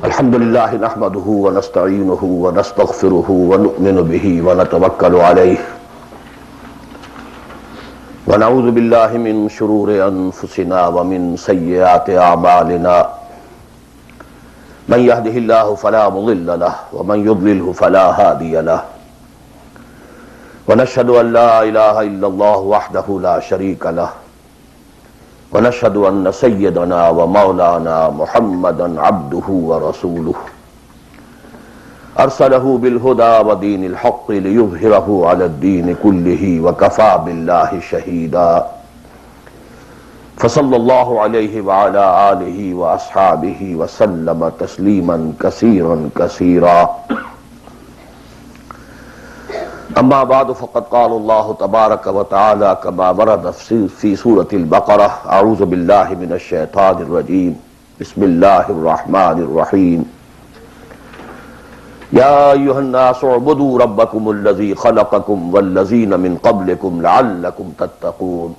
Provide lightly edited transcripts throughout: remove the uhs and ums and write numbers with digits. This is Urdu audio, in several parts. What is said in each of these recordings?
الحمد لله نحمده ونستعينه ونستغفره ونؤمن به ونتوكل عليه ونعوذ بالله من شرور أنفسنا ومن سيئات أعمالنا من يهده الله فلا مضل له ومن يضلله فلا هادي له ونشهد أن لا إله إلا الله وحده لا شريك له ونشهد أن سيدنا ومولانا محمدا عبده ورسوله أرسله بالهدى ودين الحق ليظهره على الدين كله وكفى بالله شهيدا فصلى الله عليه وعلى آله وأصحابه وسلم تسليما كثيرا كثيرا اما بعد فقد قال الله تبارك وتعالى كما ورد في سورة البقرة اعوذ بالله من الشيطان الرجيم بسم الله الرحمن الرحيم يا ايها الناس اعبدوا ربكم الذي خلقكم والذين من قبلكم لعلكم تتقون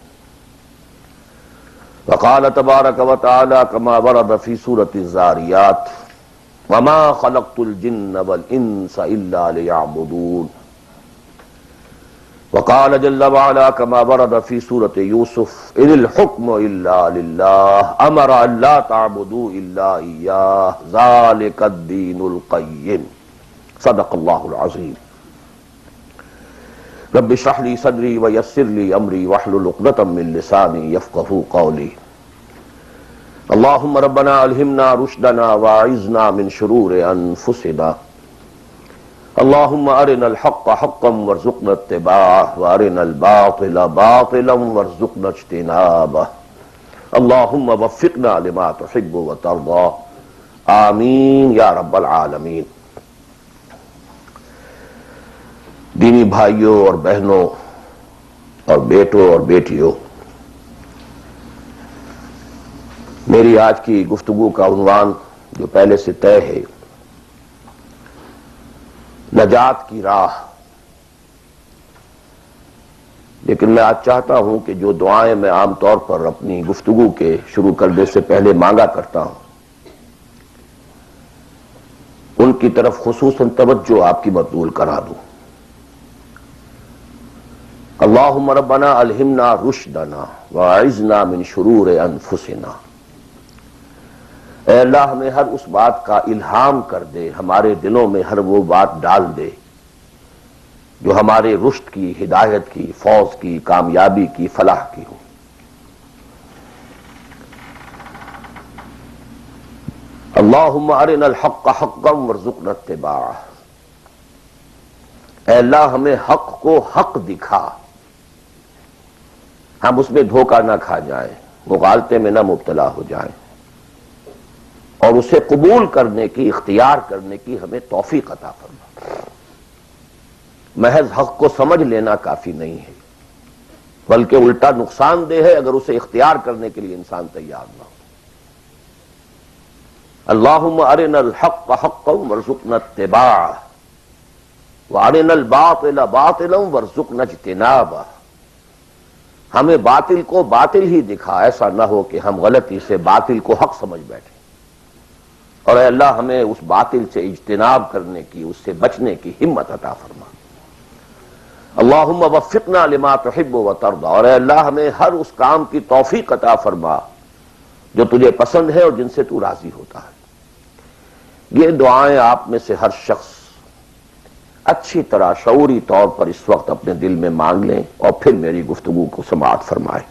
وقال تبارك وتعالى كما ورد في سورة الزاريات وما خلقت الجن والانس الا ليعبدون وقال جل وعلا كما ورد في سورة يوسف إن الحكم إلا لله أمر أن لا تعبدوا إلا إياه ذلك الدين القيم صدق الله العظيم رب اشرح لي صدري ويسر لي أمري واحلل عقدة من لساني يفقهوا قولي اللهم ربنا ألهمنا رشدنا واعذنا من شرور أنفسنا اللهم أرنا الحق حقا وارزقنا اتباعه وأرنا الباطل باطلا وارزقنا اجتنابه اللهم وفقنا لما تحب وترضى آمین یا رب العالمین۔ دینی بھائیوں اور بہنوں اور بیٹوں اور بیٹیوں، میری آج کی گفتگو کا عنوان جو پہلے سے طے ہے، نجات کی راہ، لیکن میں آج چاہتا ہوں کہ جو دعائیں میں عام طور پر اپنی گفتگو کے شروع کرنے سے پہلے مانگا کرتا ہوں ان کی طرف خصوصاً توجہ آپ کی مبذول کرا دوں۔ اللہم ربنا الہمنا رشدنا واعذنا من شرور انفسنا، اے اللہ ہمیں ہر اس بات کا الہام کر دے، ہمارے دلوں میں ہر وہ بات ڈال دے جو ہمارے رشد کی، ہدایت کی، فوز کی، کامیابی کی، فلاح کی ہو۔ اللہم ارنا الحق حقا وارزقنا اتباعہ، اے اللہ ہمیں حق کو حق دکھا، ہم اس میں دھوکہ نہ کھا جائیں، مغالطے میں نہ مبتلا ہو جائیں، اور اسے قبول کرنے کی، اختیار کرنے کی ہمیں توفیق عطا فرما۔ محض حق کو سمجھ لینا کافی نہیں ہے، بلکہ الٹا نقصان دہ ہے اگر اسے اختیار کرنے کے لیے انسان تیار نہ ہو۔ اللہم ارنا الحق حقا وارزقنا اتباعہ وارنا الباطل باطلا وارزقنا اجتنابہ، ہمیں باطل کو باطل ہی دکھا، ایسا نہ ہو کہ ہم غلطی سے باطل کو حق سمجھ بیٹھیں، اور اے اللہ ہمیں اس باطل سے اجتناب کرنے کی، اس سے بچنے کی ہمت عطا فرما۔ اللہم وفقنا لما تحب وترضى، اور اے اللہ ہمیں ہر اس کام کی توفیق عطا فرما جو تجھے پسند ہے اور جن سے تو راضی ہوتا ہے۔ یہ دعائیں آپ میں سے ہر شخص اچھی طرح شعوری طور پر اس وقت اپنے دل میں مانگ لیں اور پھر میری گفتگو کو سماعت فرمائیں۔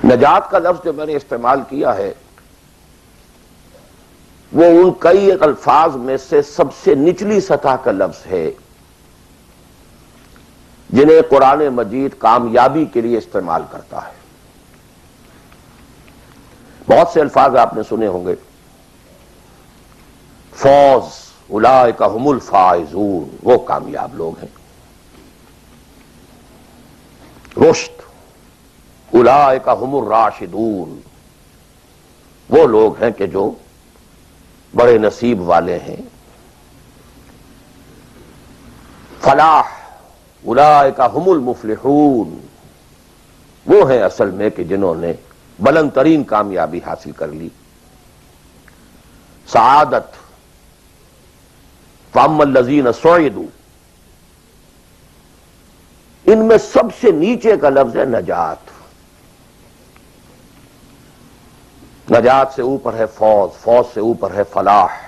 نجات کا لفظ جو میں نے استعمال کیا ہے وہ ان کئی الفاظ میں سے سب سے نچلی سطح کا لفظ ہے جنہیں قرآن مجید کامیابی کے لیے استعمال کرتا ہے۔ بہت سے الفاظ آپ نے سنے ہوں گے، فوز، اولئک ھم الفائزون، وہ کامیاب لوگ ہیں۔ رشد، اولئک ھم الراشدون، وہ لوگ ہیں کہ جو بڑے نصیب والے ہیں۔ فلاح، اولئک ھم المفلحون، وہ ہیں اصل میں کہ جنہوں نے بلند ترین کامیابی حاصل کر لی. سعادت فاما الذین سعدوا، ان میں سب سے نیچے کا لفظ ہے نجات. نجات سے اوپر ہے فوز، فوز سے اوپر ہے فلاح.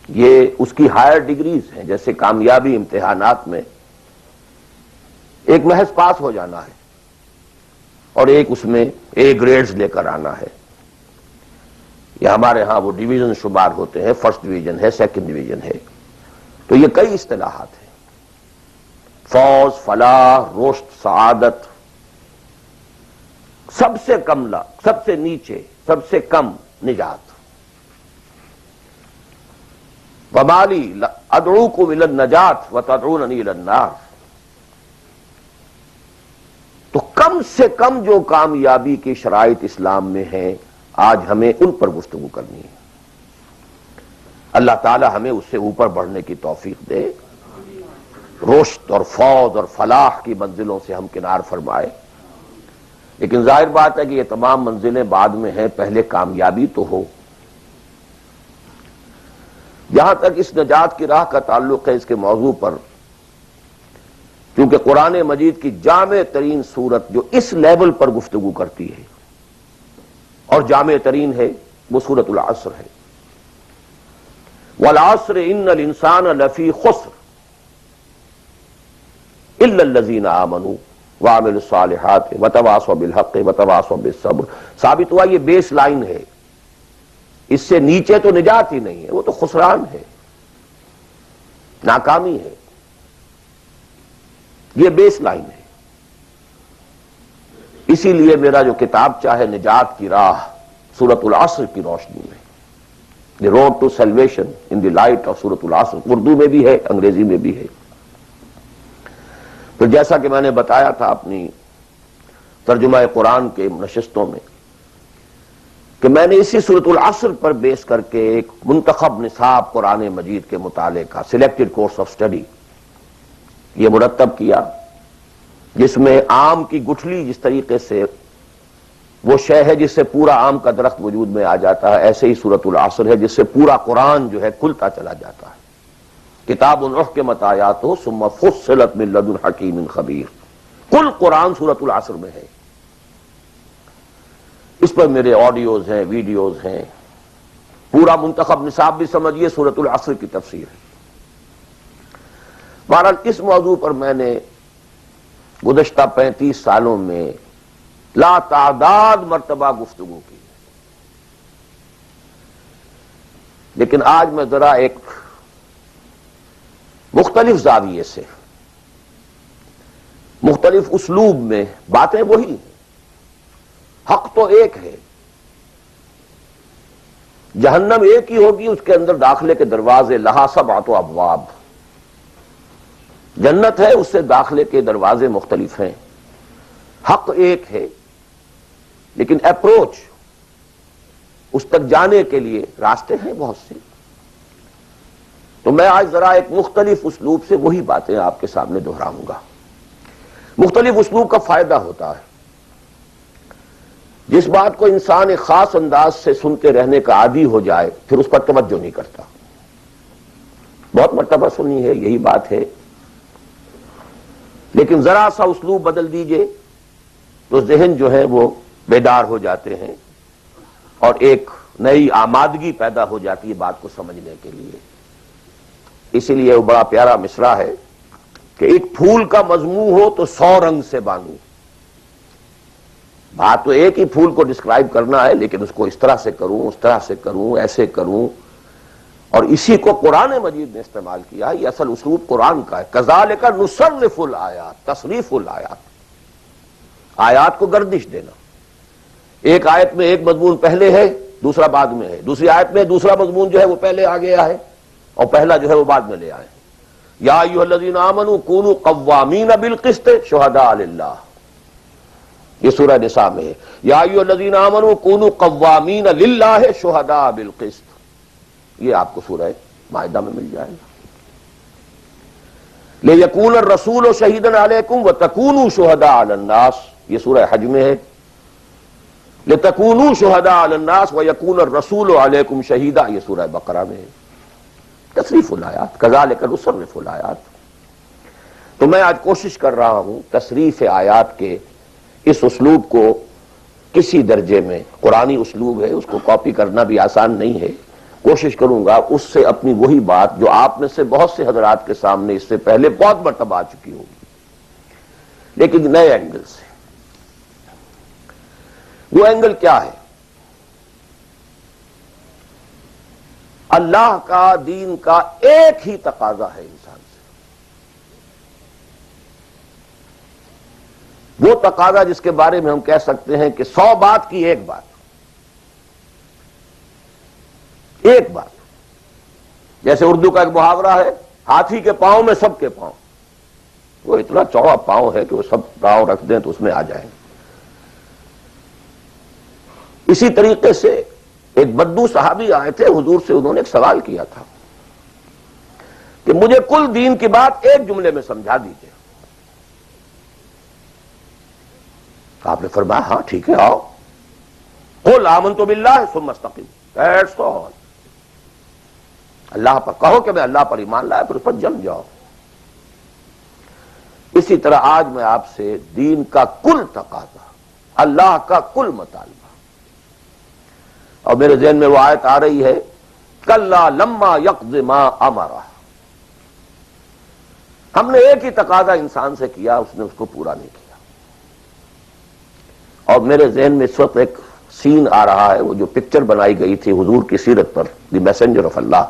یہ اس کی ہائر ڈگریز ہیں. جیسے کامیابی امتحانات میں ایک محض پاس ہو جانا ہے اور ایک اس میں اے گریڈز لے کر آنا ہے. یہ ہمارے ہاں وہ ڈویژن شمار ہوتے ہیں، فرسٹ ڈویژن ہے، سیکنڈ ڈویژن ہے. تو یہ کئی اصطلاحات ہیں. فوز، فلاح، رشد، سعادت. سب سے کم سب سے نیچے، سب سے کم نجات. وَمَالِي أَدْعُوكُمْ إِلَى النَّجَاةِ وَتَدْعُونَنِي إِلَى النَّارِ. تو کم سے کم جو کامیابی کی شرائط اسلام میں ہیں، آج ہمیں ان پر گفتگو کرنی ہے. اللہ تعالی ہمیں اس سے اوپر بڑھنے کی توفیق دے، رشد اور فوز اور فلاح کی منزلوں سے ہم کنار فرمائے. لیکن ظاہر بات ہے کہ یہ تمام منزلیں بعد میں ہیں، پہلے کامیابی تو ہو. جہاں تک اس نجات کی راہ کا تعلق ہے، اس کے موضوع پر کیونکہ قرآن مجید کی جامع ترین سورت جو اس لیول پر گفتگو کرتی ہے اور جامع ترین ہے، وہ سورۃ العصر ہے. والعصر ان الانسان لفی خسر الا الذین آمنوا وعملوا الصالحات وتواصوا بالحق وتواصوا بالصبر. ثابت ہوا یہ بیس لائن ہے، اس سے نیچے تو نجات ہی نہیں ہے، وہ تو خسران ہے، ناکامی ہے. یہ بیس لائن ہے. اسی لیے میرا جو کتاب چاہے نجات کی راہ سورۃ العصر کی روشنی میں، the road to salvation in the light of سورۃ العصر، اردو میں بھی ہے، انگریزی میں بھی ہے. تو جیسا کہ میں نے بتایا تھا اپنی ترجمہ قرآن کے نشستوں میں کہ میں نے اسی سورۃ العصر پر بیس کر کے ایک منتخب نصاب قرآن مجید کے مطالعے کا سلیکٹڈ کورس آف اسٹڈی یہ مرتب کیا، جس میں آم کی گٹھلی جس طریقے سے وہ شے ہے جس سے پورا آم کا درخت وجود میں آ جاتا ہے، ایسے ہی سورۃ العصر ہے جس سے پورا قرآن جو ہے کھلتا چلا جاتا ہے. کتاب احکمت آیاتہ ثم فصلت من لدن حکیم خبیر. کل قرآن سورۃ العصر میں ہے. اس پر میرے آڈیوز ہیں، ویڈیوز ہیں. پورا منتخب نصاب بھی سمجھیے سورۃ العصر کی تفسیر ہے. بہرحال اس موضوع پر میں نے گزشتہ 35 سالوں میں لا تعداد مرتبہ گفتگو کی، لیکن آج میں ذرا ایک مختلف زاویے سے، مختلف اسلوب میں، باتیں وہی ہیں، حق تو ایک ہے، جہنم ایک ہی ہوگی، اس کے اندر داخلے کے دروازے لہا سبعۃ ابواب. جنت ہے، اس سے داخلے کے دروازے مختلف ہیں. حق ایک ہے، لیکن اپروچ، اس تک جانے کے لیے راستے ہیں بہت سے. تو میں آج ذرا ایک مختلف اسلوب سے وہی باتیں آپ کے سامنے دہراؤں گا. مختلف اسلوب کا فائدہ ہوتا ہے. جس بات کو انسان ایک خاص انداز سے سنتے رہنے کا عادی ہو جائے پھر اس پر توجہ نہیں کرتا. بہت مرتبہ سنی ہے، یہی بات ہے، لیکن ذرا سا اسلوب بدل دیجئے تو ذہن جو ہے وہ بیدار ہو جاتے ہیں اور ایک نئی آمادگی پیدا ہو جاتی ہے بات کو سمجھنے کے لیے. اسی لیے وہ بڑا پیارا مصرع ہے کہ ایک پھول کا مضمون ہو تو 100 رنگ سے باندھوں. بات تو ایک ہی پھول کو ڈسکرائب کرنا ہے، لیکن اس کو اس طرح سے کروں، اس طرح سے کروں، ایسے کروں. اور اسی کو قرآن مجید نے استعمال کیا. یہ اصل اسلوب قرآن کا ہے. کذالک نصرف الآیات، تصریف الآیات، آیات کو گردش دینا. ایک آیت میں ایک مضمون پہلے ہے، دوسرا بعد میں ہے. دوسری آیت میں دوسرا مضمون جو ہے وہ پہلے آ گیا ہے اور پہلا جو ہے وہ بعد میں لے آئے. یا ایھا الذین آمنوا کونوا قوامین بالقسط شہداء للہ، یہ سورہ نساء میں ہے. یا ایھا الذین آمنوا کونوا قوامین للہ شہداء بالقسط، یہ آپ کو سورہ مائدہ میں مل جائے گا. لیکون الرسول شہیدا علیکم وتکونوا شہداء علی الناس، یہ سورہ حج میں ہے. لِتَكُونُوا شُهَدَاءَ عَلَى النَّاسِ وَيَكُونَ الرَّسُولُ عَلَيْكُمْ شَهِيدًا، یہ سورہ بقرہ میں تصریف الآیات، كَذَلِكَ نُصَرِّفُ الآیات۔ تو میں آج کوشش کر رہا ہوں تصریف آیات کے اس اسلوب کو کسی درجے میں، قرآنی اسلوب ہے، اس کو کاپی کرنا بھی آسان نہیں ہے، کوشش کروں گا اس سے اپنی وہی بات جو آپ میں سے بہت سے حضرات کے سامنے اس سے پہلے بہت مرتبہ آ چکی ہوگی، لیکن نئے اینگل سے۔ وہ اینگل کیا ہے؟ اللہ کا دین کا ایک ہی تقاضا ہے انسان سے، وہ تقاضا جس کے بارے میں ہم کہہ سکتے ہیں کہ 100 بات کی ایک بات، ایک بات۔ جیسے اردو کا ایک محاورہ ہے، ہاتھی کے پاؤں میں سب کے پاؤں، وہ اتنا چوڑا پاؤں ہے کہ وہ سب پاؤں رکھ دیں تو اس میں آ جائیں۔ اسی طریقے سے ایک بدو صحابی آئے تھے حضور سے، انہوں نے ایک سوال کیا تھا کہ مجھے کل دین کی بات ایک جملے میں سمجھا دیجیے۔ آپ نے فرمایا ہاں ٹھیک ہے، آؤ، قل آمنت باللہ ثم استقم، دیٹس آل، اللہ پر کہو کہ میں اللہ پر ایمان لایا، پھر اس پر جم جاؤ۔ اسی طرح آج میں آپ سے دین کا کل تقاضا، اللہ کا کل مطالبہ، اور میرے ذہن میں وہ آیت آ رہی ہے کلا لما یقض ما امرہ، ہم نے ایک ہی تقاضا انسان سے کیا، اس نے اس کو پورا نہیں کیا۔ اور میرے ذہن میں اس وقت ایک سین آ رہا ہے، وہ جو پکچر بنائی گئی تھی حضور کی سیرت پر، دی میسنجر آف اللہ،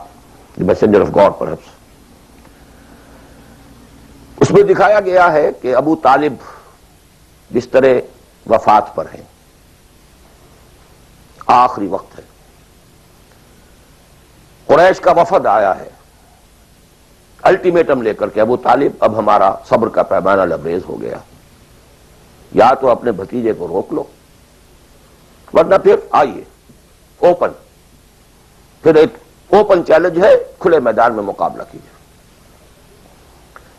the messenger of God perhaps, اس میں دکھایا گیا ہے کہ ابو طالب بستر وفات پر ہیں، آخری وقت ہے، قریش کا وفد آیا ہے الٹیمیٹم لے کر کے، ابو طالب اب ہمارا صبر کا پیمانہ لبریز ہو گیا، یا تو اپنے بھتیجے کو روک لو ورنہ پھر آئیے اوپن، پھر ایک اوپن چیلنج ہے، کھلے میدان میں مقابلہ کیجیے۔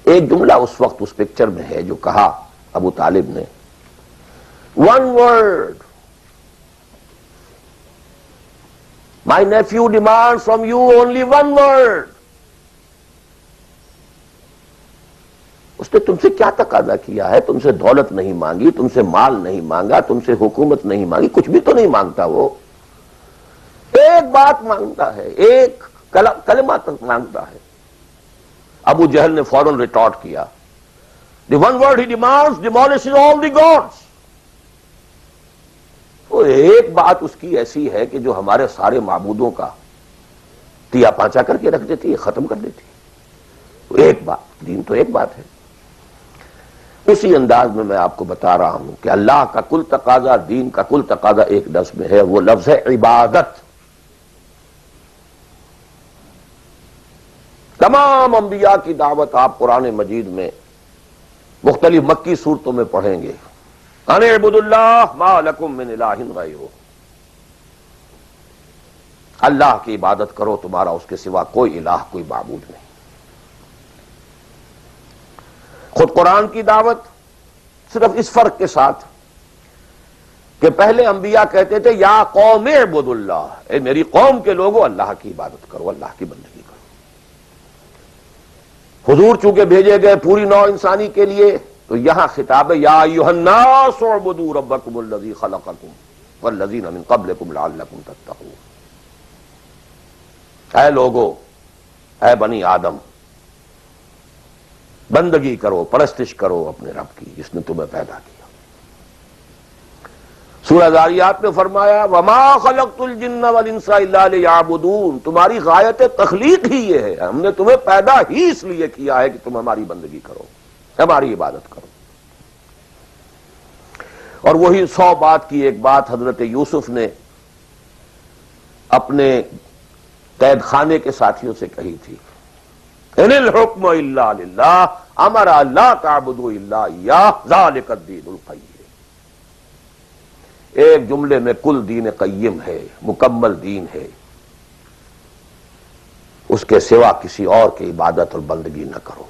ایک جملہ اس وقت اس پکچر میں ہے جو کہا ابو طالب نے، one word, my nephew demands from you only one word۔ اس نے تم سے کیا تقاضا کیا ہے؟ تم سے دولت نہیں مانگی، تم سے مال نہیں مانگا، تم سے حکومت نہیں مانگی، کچھ بھی تو نہیں مانگتا، وہ ایک بات مانگتا ہے، ایک کلمہ تک مانگتا ہے۔ ابو جہل نے فوراً ریٹارٹ کیا، the one word he demands demolishes all the gods۔ وہ ایک بات اس کی ایسی ہے کہ جو ہمارے سارے معبودوں کا تیا پانچا کر کے رکھ دیتی ہے، ختم کر دیتی ہے۔ ایک بات، دین تو ایک بات ہے۔ اسی انداز میں آپ کو بتا رہا ہوں کہ اللہ کا کل تقاضا، دین کا کل تقاضا ایک لفظ میں ہے، وہ لفظ ہے عبادت۔ تمام انبیاء کی دعوت آپ قرآن مجید میں مختلف مکی صورتوں میں پڑھیں گے، ان اعبدوا اللہ ما لکم من الہ غیرہ، اللہ کی عبادت کرو، تمہارا اس کے سوا کوئی الہ، کوئی معبود نہیں۔ خود قرآن کی دعوت صرف اس فرق کے ساتھ کہ پہلے انبیاء کہتے تھے یا قوم اعبدوا اللہ، اے میری قوم کے لوگوں اللہ کی عبادت کرو، اللہ کی بندگی کرو۔ حضور چونکہ بھیجے گئے پوری نوع انسانی کے لیے، تو یہاں خطاب ہے یا ایھا الناس اعبدوا ربکم الذی خلقکم والذین من قبلکم لعلکم تتقون۔ اے لوگو، اے بنی آدم، بندگی کرو، پرستش کرو اپنے رب کی جس نے تمہیں پیدا کیا۔ سورہ ذاریات میں فرمایا وما خلقت الجن والانس الا لیعبدون، تمہاری غایت تخلیق ہی یہ ہے، ہم نے تمہیں پیدا ہی اس لیے کیا ہے کہ تم ہماری بندگی کرو، ہماری عبادت کرو۔ اور وہی 100 بات کی ایک بات حضرت یوسف نے اپنے قید خانے کے ساتھیوں سے کہی تھی، ان الحکم الا للہ امر لا تعبدوا الا ایاہ ذلک الدین القیم۔ ایک جملے میں کل دین قیم ہے، مکمل دین ہے، اس کے سوا کسی اور کی عبادت اور بندگی نہ کرو۔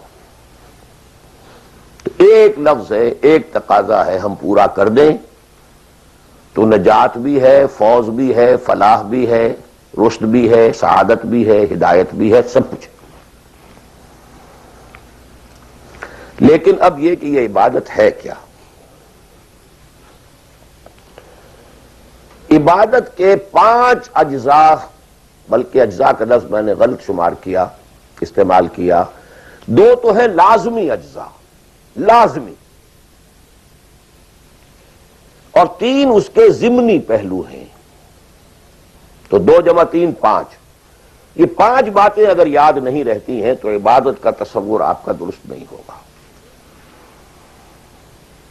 ایک لفظ ہے، ایک تقاضا ہے، ہم پورا کر دیں تو نجات بھی ہے، فوز بھی ہے، فلاح بھی ہے، رشد بھی ہے، سعادت بھی ہے، ہدایت بھی ہے، سب کچھ ہے۔ لیکن اب یہ کہ یہ عبادت ہے کیا؟ عبادت کے 5 اجزاء، بلکہ اجزاء کا لفظ میں نے غلط شمار کیا، استعمال کیا۔ 2 تو ہیں لازمی اجزاء، لازمی، اور 3 اس کے ضمنی پہلو ہیں۔ تو 2 × 3 5۔ یہ 5 باتیں اگر یاد نہیں رہتی ہیں تو عبادت کا تصور آپ کا درست نہیں ہوگا۔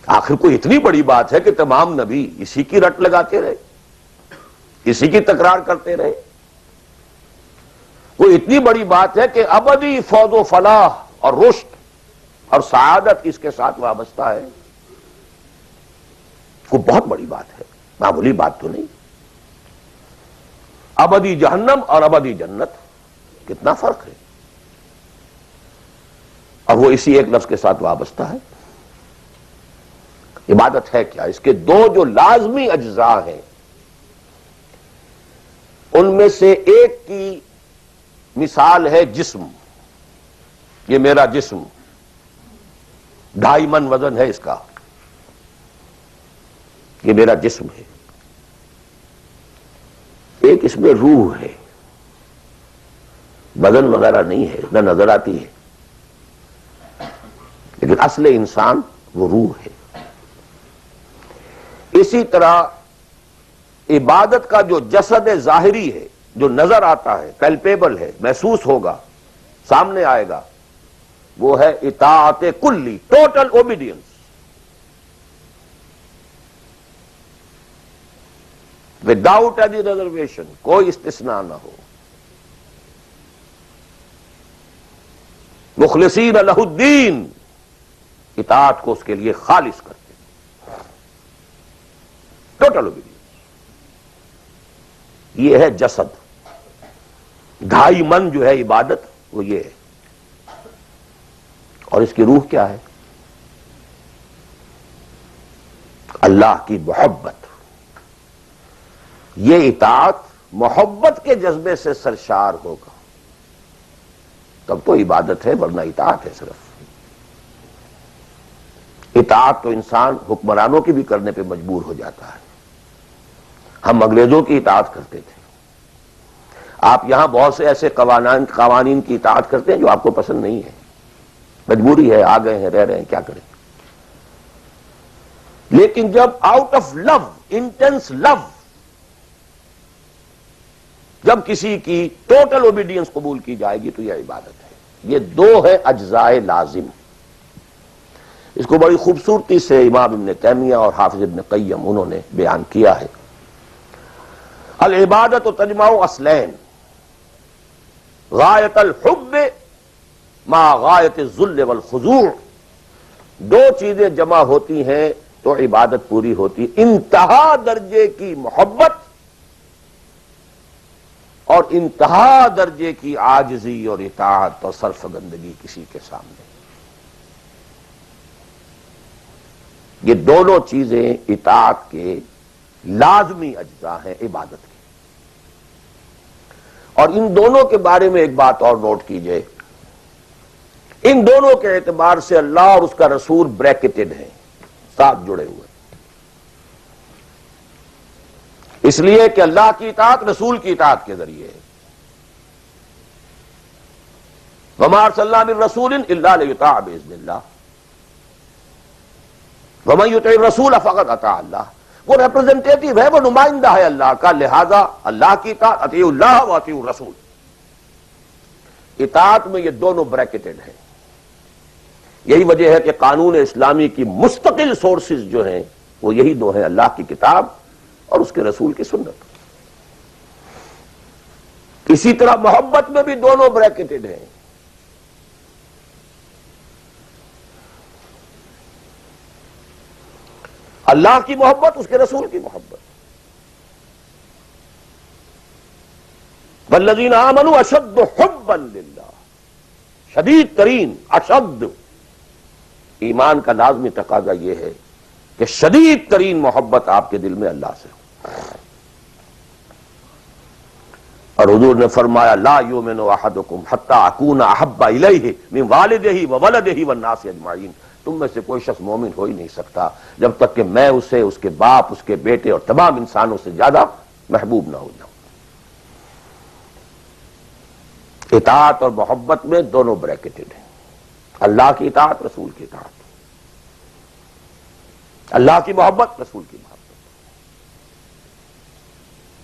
آخر کوئی اتنی بڑی بات ہے کہ تمام نبی اسی کی رٹ لگاتے رہے، اسی کی تکرار کرتے رہے۔ وہ اتنی بڑی بات ہے کہ ابدی فوز و فلاح اور رشد اور سعادت اس کے ساتھ وابستہ ہے۔ وہ بہت بڑی بات ہے، معمولی بات تو نہیں۔ ابدی جہنم اور ابدی جنت، کتنا فرق ہے، اور وہ اسی ایک لفظ کے ساتھ وابستہ ہے۔ عبادت ہے کیا؟ اس کے 2 جو لازمی اجزاء ہیں، ان میں سے ایک کی مثال ہے جسم۔ یہ میرا جسم 2.5 من وزن ہے اس کا، یہ میرا جسم ہے۔ ایک اس میں روح ہے، بدن وغیرہ نہیں ہے، نہ نظر آتی ہے، لیکن اصل انسان وہ روح ہے۔ اسی طرح عبادت کا جو جسد ظاہری ہے، جو نظر آتا ہے، پیلپیبل ہے، محسوس ہوگا، سامنے آئے گا، وہ ہے اطاعت کلی، total obedience. Without any reservation, کوئی استثناء نہ ہو۔ مخلصین لہ الدین، اطاعت کو اس کے لیے خالص کرتے، ٹوٹل اوبیڈینس۔ یہ ہے جسد۔ 2.5 من جو ہے عبادت، وہ یہ ہے۔ اور اس کی روح کیا ہے؟ اللہ کی محبت۔ یہ اطاعت محبت کے جذبے سے سرشار ہوگا تب تو عبادت ہے، ورنہ اطاعت ہے صرف۔ اطاعت تو انسان حکمرانوں کی بھی کرنے پہ مجبور ہو جاتا ہے۔ ہم انگریزوں کی اطاعت کرتے تھے، آپ یہاں بہت سے ایسے قوانین کی اطاعت کرتے ہیں جو آپ کو پسند نہیں ہے، مجبوری ہے، آ گئے ہیں، رہ رہے ہیں، کیا کریں۔ لیکن جب آؤٹ آف لو، انٹینس لو، جب کسی کی ٹوٹل اوبیڈینس قبول کی جائے گی تو یہ عبادت ہے۔ یہ 2 ہے اجزاء لازم۔ اس کو بڑی خوبصورتی سے امام ابن تیمیہ اور حافظ ابن قیم انہوں نے بیان کیا ہے۔ العبادت تجمع اصلین، غایت الحب مع غایت الذل والخضوع۔ 2 چیزیں جمع ہوتی ہیں تو عبادت پوری ہوتی، انتہا درجے کی محبت اور انتہا درجے کی عاجزی اور اطاعت اور سرفگندگی کسی کے سامنے۔ یہ دونوں چیزیں اطاعت کے لازمی اجزاء ہیں عبادت کے۔ اور ان دونوں کے بارے میں ایک بات اور نوٹ کیجئے، ان دونوں کے اعتبار سے اللہ اور اس کا رسول بریکٹڈ ہیں، ساتھ جڑے ہوئے، اس لیے کہ اللہ کی اطاعت رسول کی اطاعت کے ذریعے ہے۔ وَمَا أَرْسَلْنَا مِن رَّسُولٍ إِلَّا لِيُطَاعَ بِإِذْنِ اللَّهِ وَمَن يُطِعِ الرَّسُولَ فَقَدْ أَطَاعَ اللَّهَ۔ وہ ریپرزنٹیٹو ہے، وہ نمائندہ ہے اللہ کا، لہذا اللہ کی اطاعت، اطیعوا اللہ واطیعوا الرسول۔ اطاعت میں یہ دونوں بریکٹڈ ہیں۔ یہی وجہ ہے کہ قانون اسلامی کی مستقل سورسز جو ہیں وہ یہی 2 ہیں، اللہ کی کتاب اور اس کے رسول کی سنت۔ اسی طرح محبت میں بھی دونوں بریکٹڈ ہیں۔ اللہ کی محبت، اس کے رسول کی محبت۔ والذین آمنوا اشد حبا للہ، شدید ترین، اشد۔ ایمان کا لازمی تقاضا یہ ہے کہ شدید ترین محبت آپ کے دل میں اللہ سے ہو. اور حضور نے فرمایا لا یؤمن احدکم حتی اکون احب الیہ من والدہ وولدہ والناس اجمعین. تم میں سے کوئی شخص مومن ہو ہی نہیں سکتا جب تک کہ میں اسے اس کے باپ، اس کے بیٹے اور تمام انسانوں سے زیادہ محبوب نہ ہو جاؤں. اطاعت اور محبت میں دونوں بریکٹڈ ہیں. اللہ کی اطاعت، رسول کی اطاعت. اللہ کی محبت، رسول کی محبت.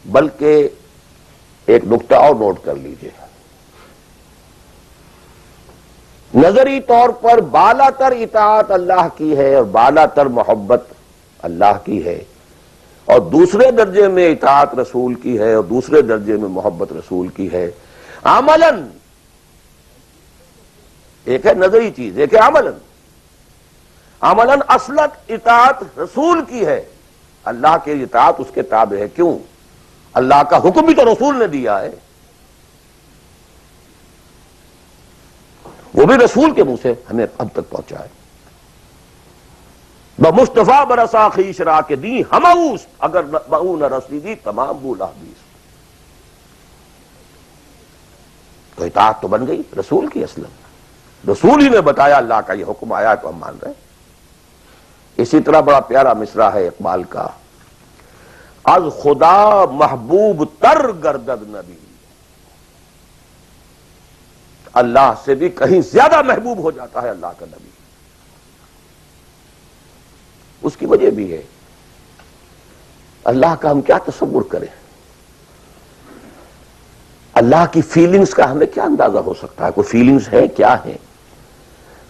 بلکہ ایک نقطہ اور نوٹ کر لیجئے، نظری طور پر بالا تر اطاعت اللہ کی ہے اور بالا تر محبت اللہ کی ہے، اور دوسرے درجے میں اطاعت رسول کی ہے اور دوسرے درجے میں محبت رسول کی ہے. عملاً ایک ہے نظری چیز، ایک ہے عملاً. عملاً اصلت اطاعت رسول کی ہے، اللہ کے اطاعت اس کے تابع ہے. کیوں؟ اللہ کا حکم بھی تو رسول نے دیا ہے، وہ بھی رسول کے منہ سے ہمیں اب تک پہنچا ہے. بمصطفیٰ برسا خیش را کے دی ہماؤس اگر بہو نہ رسیدی تمام بولا بیس. تو اطاعت تو بن گئی رسول کی. اصلا رسول ہی نے بتایا اللہ کا یہ حکم آیا تو ہم مان رہے ہیں. اسی طرح بڑا پیارا مصرع ہے اقبال کا، از خدا محبوب تر گردد نبی. اللہ سے بھی کہیں زیادہ محبوب ہو جاتا ہے اللہ کا نبی. اس کی وجہ بھی ہے. اللہ کا ہم کیا تصور کریں، اللہ کی فیلنگز کا ہمیں کیا اندازہ ہو سکتا ہے؟ کوئی فیلنگز ہے کیا ہے؟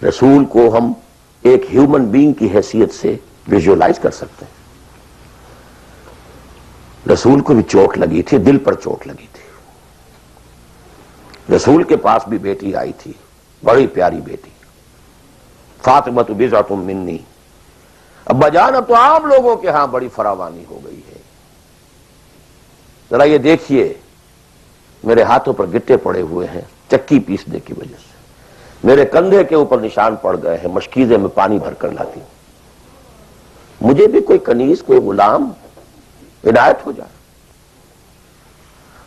رسول کو ہم ایک ہیومن بینگ کی حیثیت سے ویژولائز کر سکتے ہیں. رسول کو بھی چوٹ لگی تھی، دل پر چوٹ لگی تھی. رسول کے پاس بھی بیٹی آئی تھی، بڑی پیاری بیٹی، فاطمہ بضعۃ منی. ابا جان اب تو عام لوگوں کے ہاں بڑی فراوانی ہو گئی ہے، ذرا یہ دیکھیے میرے ہاتھوں پر گٹے پڑے ہوئے ہیں چکی پیسنے کی وجہ سے، میرے کندھے کے اوپر نشان پڑ گئے ہیں، مشکیزے میں پانی بھر کر لاتی ہوں. مجھے بھی کوئی کنیز، کوئی غلام عنایت ہو جائے.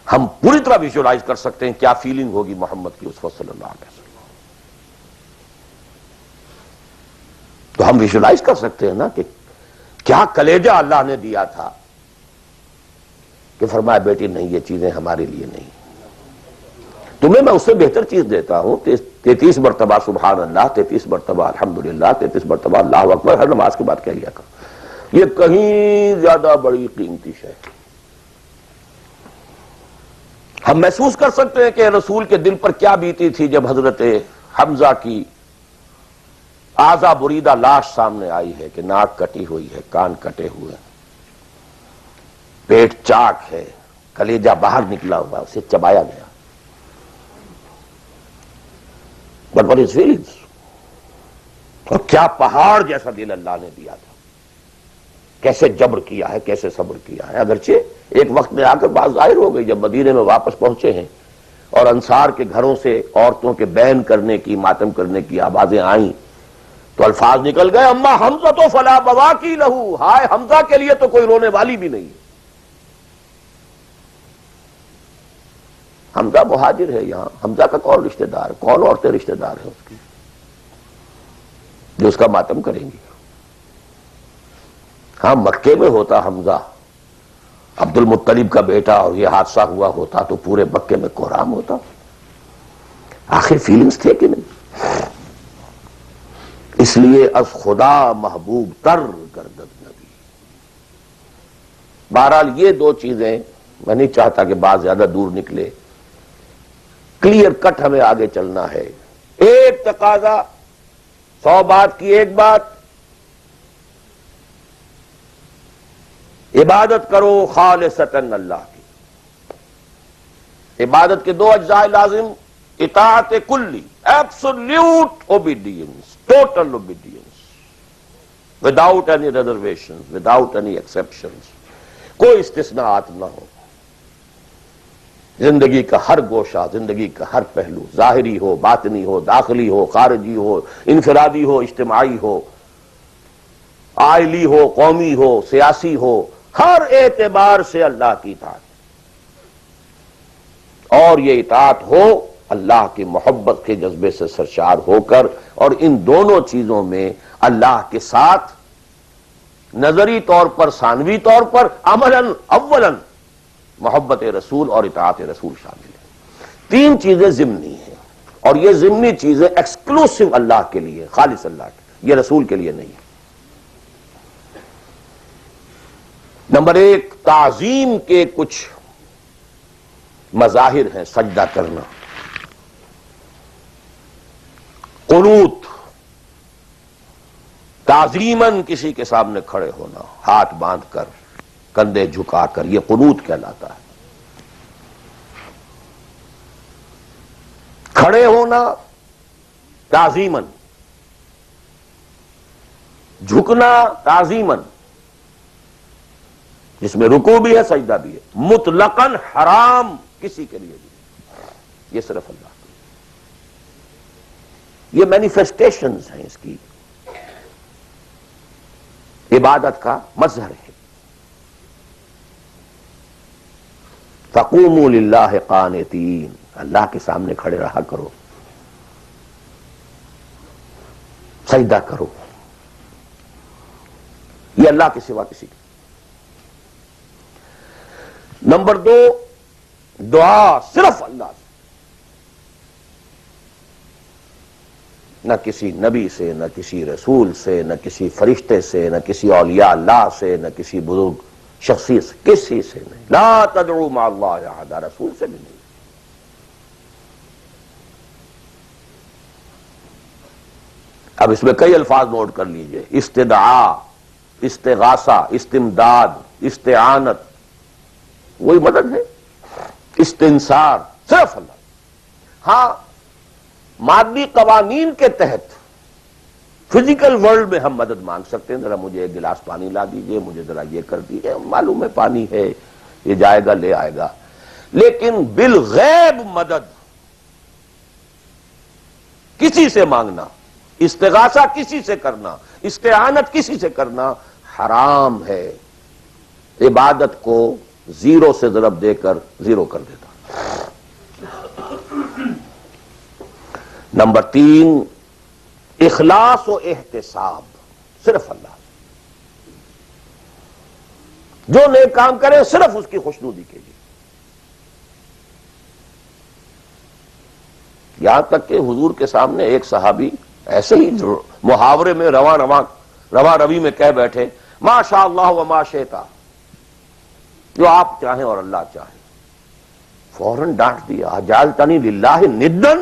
ہم پوری طرح ویژولائز کر سکتے ہیں کیا فیلنگ ہوگی محمد کی اسوہ صلی اللہ علیہ وسلم. تو ہم ویژولائز کر سکتے ہیں نا کہ کیا کلیجہ اللہ نے دیا تھا کہ فرمایا بیٹی نہیں، یہ چیزیں ہمارے لیے نہیں، تمہیں میں اس سے بہتر چیز دیتا ہوں. 33 مرتبہ سبحان اللہ، 33 مرتبہ الحمدللہ، 33 مرتبہ اللہ اکبر ہر نماز کے بعد کہہ لیا کرو. یہ کہیں زیادہ بڑی قیمتی ہے. ہم محسوس کر سکتے ہیں کہ رسول کے دل پر کیا بیتی تھی جب حضرت حمزہ کی اعضا بریدہ لاش سامنے آئی ہے کہ ناک کٹی ہوئی ہے، کان کٹے ہوئے، پیٹ چاک ہے، کلیجہ باہر نکلا ہوا، اسے چبایا گیا. But what is feelings؟ اور کیا پہاڑ جیسا دل اللہ نے دیا تھا، کیسے جبر کیا ہے، کیسے صبر کیا ہے. اگرچہ ایک وقت میں آ کر بات ظاہر ہو گئی جب مدینے میں واپس پہنچے ہیں اور انصار کے گھروں سے عورتوں کے بین کرنے کی، ماتم کرنے کی آوازیں آئیں تو الفاظ نکل گئے اما حمزہ تو فلا بواکی لہو، ہائے حمزہ کے لیے تو کوئی رونے والی بھی نہیں ہے. حمزہ مہاجر ہے، یہاں حمزہ کا کون رشتہ دار، کون عورتیں رشتہ دار ہیں اس کی جو اس کا ماتم کریں گی. ہاں مکے میں ہوتا حمزہ عبد المطلب کا بیٹا اور یہ حادثہ ہوا ہوتا تو پورے مکے میں کوہرام ہوتا. آخر فیلنگز تھے کہ نہیں؟ اس لیے از خدا محبوب تر گردد نبی. بہرحال یہ دو چیزیں میں نہیں چاہتا کہ بات زیادہ دور نکلے، کلیئر کٹ ہمیں آگے چلنا ہے. ایک تقاضا 100 بات کی ایک بات، عبادت کرو خالصتاً اللہ کی. عبادت کے 2 اجزاء لازم، اطاعت کلی، absolute obedience, total obedience, without any reservation, without any exceptions, کوئی استثناءات نہ ہو. زندگی کا ہر گوشہ، زندگی کا ہر پہلو، ظاہری ہو، باطنی ہو، داخلی ہو، خارجی ہو، انفرادی ہو، اجتماعی ہو، آئلی ہو، قومی ہو، سیاسی ہو، ہر اعتبار سے اللہ کی اطاعت، اور یہ اطاعت ہو اللہ کی محبت کے جذبے سے سرشار ہو کر، اور ان دونوں چیزوں میں اللہ کے ساتھ نظری طور پر، ثانوی طور پر، عملاً اولاً محبت رسول اور اطاعت رسول شامل ہے۔ تین چیزیں ضمنی ہیں، اور یہ ضمنی چیزیں ایکسکلوسیو اللہ کے لیے، خالص اللہ کے، یہ رسول کے لیے نہیں ہے۔ نمبر ایک، تعظیم کے کچھ مظاہر ہیں، سجدہ کرنا، قنوت، تعظیماً کسی کے سامنے کھڑے ہونا، ہاتھ باندھ کر، کندھے جھکا کر، یہ قنوت کہلاتا ہے۔ کھڑے ہونا تعظیماً، جھکنا تعظیماً، جس میں رکوع بھی ہے سجدہ بھی ہے، مطلقاً حرام کسی کے لیے بھی، یہ صرف اللہ کے لیے۔ یہ مینیفیسٹیشنز ہیں اس کی، عبادت کا مظہر ہے۔ فَقُومُوا لِلَّهِ قَانِتِينَ، اللہ کے سامنے کھڑے رہا کرو، سجدہ کرو، یہ اللہ کے سوا کسی کے۔ نمبر دو، دعا صرف اللہ سے، نہ کسی نبی سے، نہ کسی رسول سے، نہ کسی فرشتے سے، نہ کسی اولیاء اللہ سے، نہ کسی بزرگ شخصیت سے، کسی سے نہیں۔ لا تدعو مع اللہ احدا، رسول سے بھی نہیں۔ اب اس میں کئی الفاظ نوٹ کر لیجئے، استدعاء، استغاثہ، استمداد، استعانت، وہی مدد ہے، استنصار، صرف اللہ۔ ہاں مادی قوانین کے تحت فزیکل ورلڈ میں ہم مدد مانگ سکتے ہیں، ذرا مجھے ایک گلاس پانی لا دیجئے، مجھے ذرا یہ کر دیجئے، معلوم ہے پانی ہے، یہ جائے گا لے آئے گا، لیکن بالغیب مدد کسی سے مانگنا، استغاثہ کسی سے کرنا، استعانت کسی سے کرنا حرام ہے، عبادت کو زیرو سے ضرب دے کر زیرو کر دیتا۔ نمبر تین، اخلاص و احتساب، صرف اللہ، جو نیک کام کرے صرف اس کی خوشنودی کے لیے۔ یہاں تک کہ حضور کے سامنے ایک صحابی ایسے ہی محاورے میں رواں روی میں کہہ بیٹھے، ما شاء اللہ و ما شئت، جو آپ چاہیں اور اللہ چاہے، فوراً ڈانٹ دیا، اجعلتنی للہ ندن،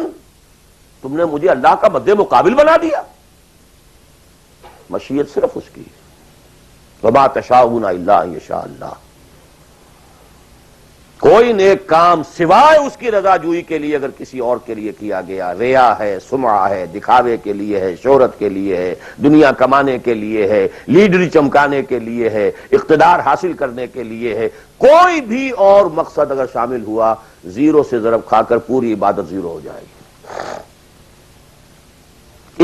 تم نے مجھے اللہ کا مد مقابل بنا دیا۔ مشیت صرف اس کی، وما تشاءون الا ان یشاء اللہ۔ کوئی نیک کام سوائے اس کی رضا جوئی کے لیے اگر کسی اور کے لیے کیا گیا، ریا ہے، سمعہ ہے، دکھاوے کے لیے ہے، شہرت کے لیے ہے، دنیا کمانے کے لیے ہے، لیڈری چمکانے کے لیے ہے، اقتدار حاصل کرنے کے لیے ہے، کوئی بھی اور مقصد اگر شامل ہوا، زیرو سے ضرب کھا کر پوری عبادت زیرو ہو جائے گی۔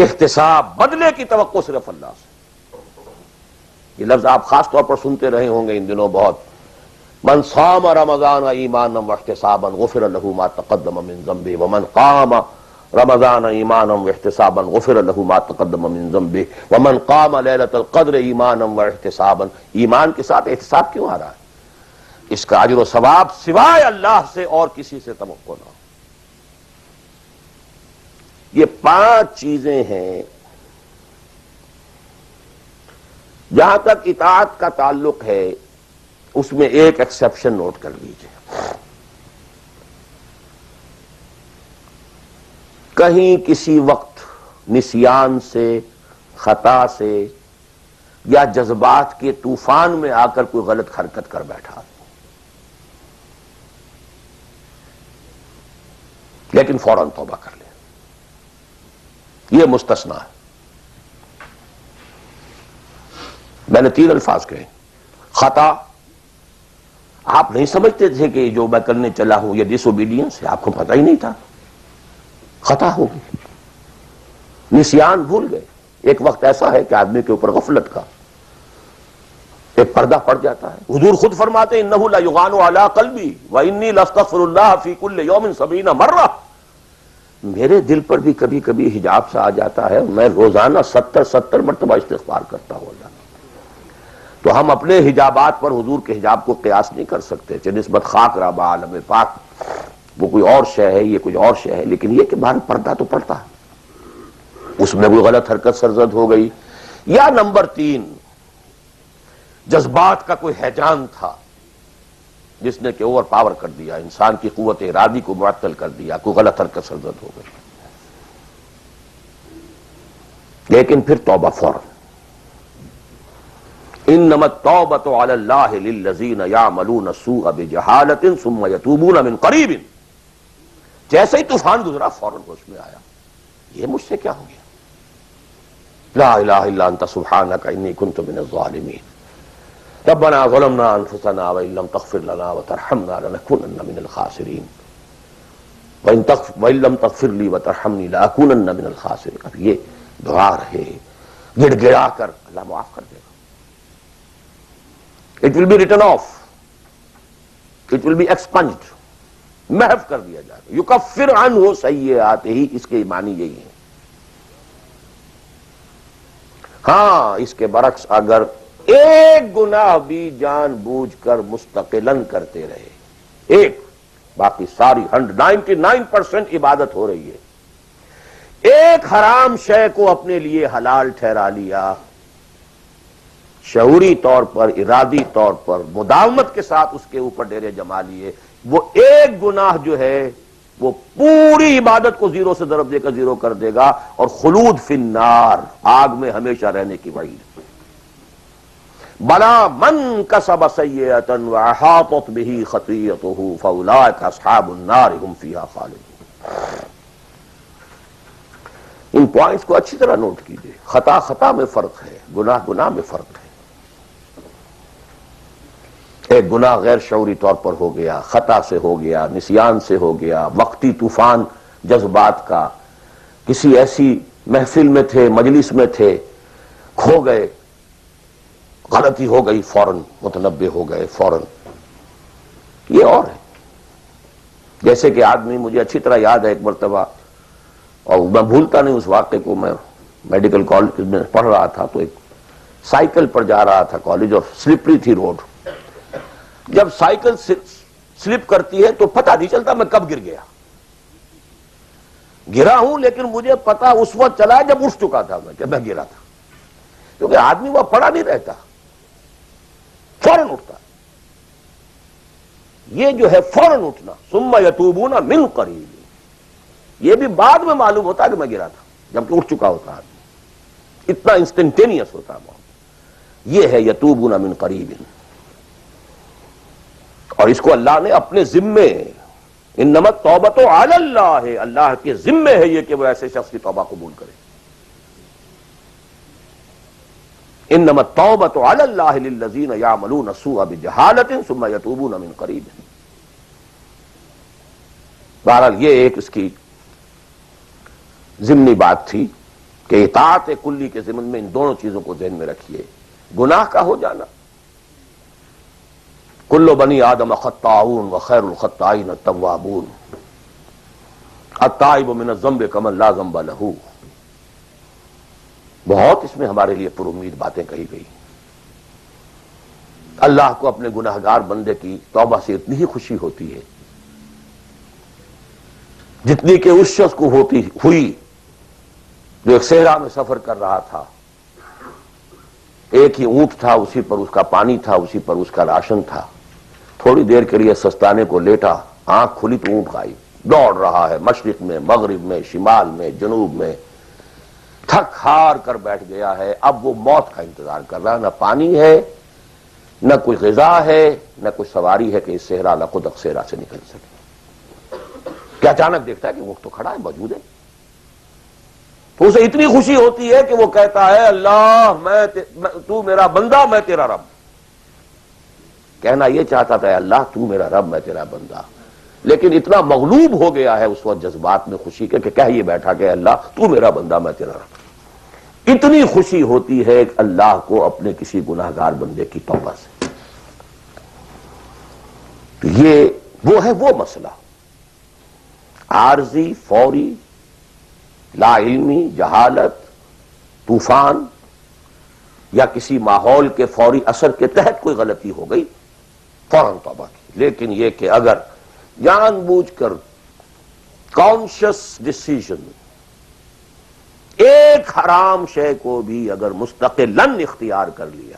احتساب، بدلے کی توقع صرف اللہ سے۔ یہ لفظ آپ خاص طور پر سنتے رہے ہوں گے ان دنوں بہت، من صام رمضان ایمانا واحتسابا غفر له ما تقدم من ذنبه ومن قام رمضان ایمانا واحتسابا غفر له ما تقدم من ذنبه ومن قام لیلۃ القدر ایمانا واحتسابا۔ ایمان کے ساتھ احتساب کیوں آ رہا ہے؟ اس کا اجر و ثواب سوائے اللہ سے اور کسی سے توقع نہ ہو۔ یہ 5 چیزیں ہیں۔ جہاں تک اطاعت کا تعلق ہے اس میں ایک ایکسیپشن نوٹ کر لیجئے، کہیں کسی وقت نسیان سے، خطا سے یا جذبات کے طوفان میں آ کر کوئی غلط حرکت کر بیٹھا، لیکن فوراً توبہ کر لے، یہ مستثنیٰ ہے۔ میں نے 3 الفاظ کہے، خطا، آپ نہیں سمجھتے تھے کہ جو میں کرنے چلا ہوں یہ ڈس اوبیڈینس ہے، آپ کو پتہ ہی نہیں تھا، خطا ہو گئی۔ نسیان، بھول گئے، ایک وقت ایسا ہے کہ آدمی کے اوپر غفلت کا پردہ پڑ جاتا ہے. حضور خود فرماتے ہیں انہ لیغان علی قلبی وانی لاستغفر اللہ فی کل یوم 70 مرہ. میرے دل پر بھی کبھی کبھی حجاب سے آ جاتا ہے، میں روزانہ 70 مرتبہ استغفار کرتا ہوں اللہ. تو ہم اپنے حجابات پر حضور کے حجاب کو قیاس نہیں کر سکتے کہ نسبت خاک رہا بعالم پاک، وہ کوئی اور شے ہے، یہ کوئی اور شے ہے. لیکن یہ کہ باہر پردہ تو پڑتا ہے، اس میں کوئی غلط حرکت سرزد ہو گئی. یا نمبر 3، جذبات کا کوئی ہیجان تھا جس نے کہ اوور پاور کر دیا، انسان کی قوت ارادی کو معطل کر دیا، کوئی غلط حرکت سرزد ہو گئی. لیکن پھر توبہ فوراً. انما التوبۃ علی اللہ للذین یعملون السوء بجہالۃ ثم یتوبون من قریب. جیسے ہی طوفان گزرا فوراً ہوش میں آیا، یہ مجھ سے کیا ہو گیا، لا الہ الا انت سبحانک انی کنت من الظالمین. ربنا ظلمنا انفسنا وان لم تغفر لنا وترحمنا لنکونن من الخاسرین وان لم تغفر لی وترحمنی لاکونن من الخاسرین. اب یہ دعا رہے، گڑ گڑا کر اللہ معاف کر دے گا. It will be written off. It will be expunged. محو کر دیا جائے گا. یکفر عنہ سیئات ہی، اس کے معنی یہی ہے. ہاں اس کے برعکس اگر ایک گناہ بھی جان بوجھ کر مستقلاً کرتے رہے، ایک، باقی ساری 99% عبادت ہو رہی ہے، ایک حرام شے کو اپنے لیے حلال ٹھہرا لیا، شعوری طور پر، ارادی طور پر، مداومت کے ساتھ اس کے اوپر ڈیرے جما لیے، وہ ایک گناہ جو ہے وہ پوری عبادت کو زیرو سے ضرب دے کر زیرو کر دے گا، اور خلود فی النار، آگ میں ہمیشہ رہنے کی وعید. بلا من کسب سیئۃ واحاطت بہ خطیئتہ فاولئک اصحاب النار هم فیہا خالدون. ان پوائنٹس کو اچھی طرح نوٹ کیجئے. خطا خطا میں فرق ہے، گناہ گناہ میں فرق ہے. ایک گناہ غیر شعوری طور پر ہو گیا، خطا سے ہو گیا، نسیان سے ہو گیا، وقتی طوفان جذبات کا، کسی ایسی محفل میں تھے، مجلس میں تھے، کھو گئے، غلطی ہو گئی، فوراً متنبہ ہو گئے فوراً. یہ اور ہے. جیسے کہ آدمی، مجھے اچھی طرح یاد ہے ایک مرتبہ، اور میں بھولتا نہیں اس واقعے کو، میں میڈیکل کالج میں پڑھ رہا تھا تو ایک سائیکل پر جا رہا تھا کالج، اور سلپری تھی روڈ. جب سائیکل سلپ کرتی ہے تو پتہ نہیں چلتا میں کب گر گیا. گرا ہوں لیکن مجھے پتا اس وقت چلا جب اٹھ چکا تھا میں کہ میں گرا تھا، کیونکہ آدمی وہ پڑا نہیں رہتا، فوراً اٹھتا. یہ جو ہے فوراً اٹھنا، ثم یتوبون من قریب، یہ بھی بعد میں معلوم ہوتا کہ میں گرا تھا جبکہ اٹھ چکا ہوتا آدمی. اتنا انسٹنٹینیس ہوتا ہے. یہ ہے یتوبون من قریب. اور اس کو اللہ نے اپنے ذمے، انما التوبۃ علی اللہ، اللہ کے ذمے ہے یہ کہ وہ ایسے شخص کی توبہ قبول کرے. انما التوبۃ علی اللہ للذین یعملون السوء بجہالۃ ثم یتوبون من قریب. بہرحال یہ ایک اس کی ضمنی بات تھی کہ اطاعت کلی کے ضمن میں ان دونوں چیزوں کو ذہن میں رکھیے. گناہ کا ہو جانا، کل بنی آدم خطاؤون وخیر الخطائین التوابون، التائب من الذنب کمن لا ذنب لہ. بہت اس میں ہمارے لیے پر امید باتیں کہی گئی. اللہ کو اپنے گناہگار بندے کی توبہ سے اتنی ہی خوشی ہوتی ہے جتنی کہ اس شخص کو ہوئی جو ایک صحرا میں سفر کر رہا تھا. ایک ہی اونٹ تھا، اسی پر اس کا پانی تھا، اسی پر اس کا راشن تھا. تھوڑی دیر کے لیے سستانے کو لیٹا، آنکھ کھلی تو اونٹ غائب. دوڑ رہا ہے مشرق میں، مغرب میں، شمال میں، جنوب میں، تھک ہار کر بیٹھ گیا ہے. اب وہ موت کا انتظار کر رہا ہے. نہ پانی ہے، نہ کوئی غذا ہے، نہ کوئی سواری ہے کہ اس صحرا لقدق صحرا سے نکل سکے. کہ اچانک دیکھتا ہے کہ اونٹ تو کھڑا ہے، موجود ہے. تو اسے اتنی خوشی ہوتی ہے کہ وہ کہتا ہے اللہ تو میرا بندہ، میں تیرا رب. کہنا یہ چاہتا تھا اللہ تو میرا رب، میں تیرا بندہ، لیکن اتنا مغلوب ہو گیا ہے اس وقت جذبات میں خوشی کے کہ کہہ یہ بیٹھا کہ اللہ تو میرا بندہ، میں تیرا رب. اتنی خوشی ہوتی ہے کہ اللہ کو اپنے کسی گناہگار بندے کی توبہ سے. تو یہ وہ ہے وہ مسئلہ عارضی، فوری، لا علمی، جہالت، طوفان یا کسی ماحول کے فوری اثر کے تحت کوئی غلطی ہو گئی فوراً توبہ کی. لیکن یہ کہ اگر جان بوجھ کر کانشس ڈسیژن ایک حرام شے کو بھی اگر مستقلاً اختیار کر لیا،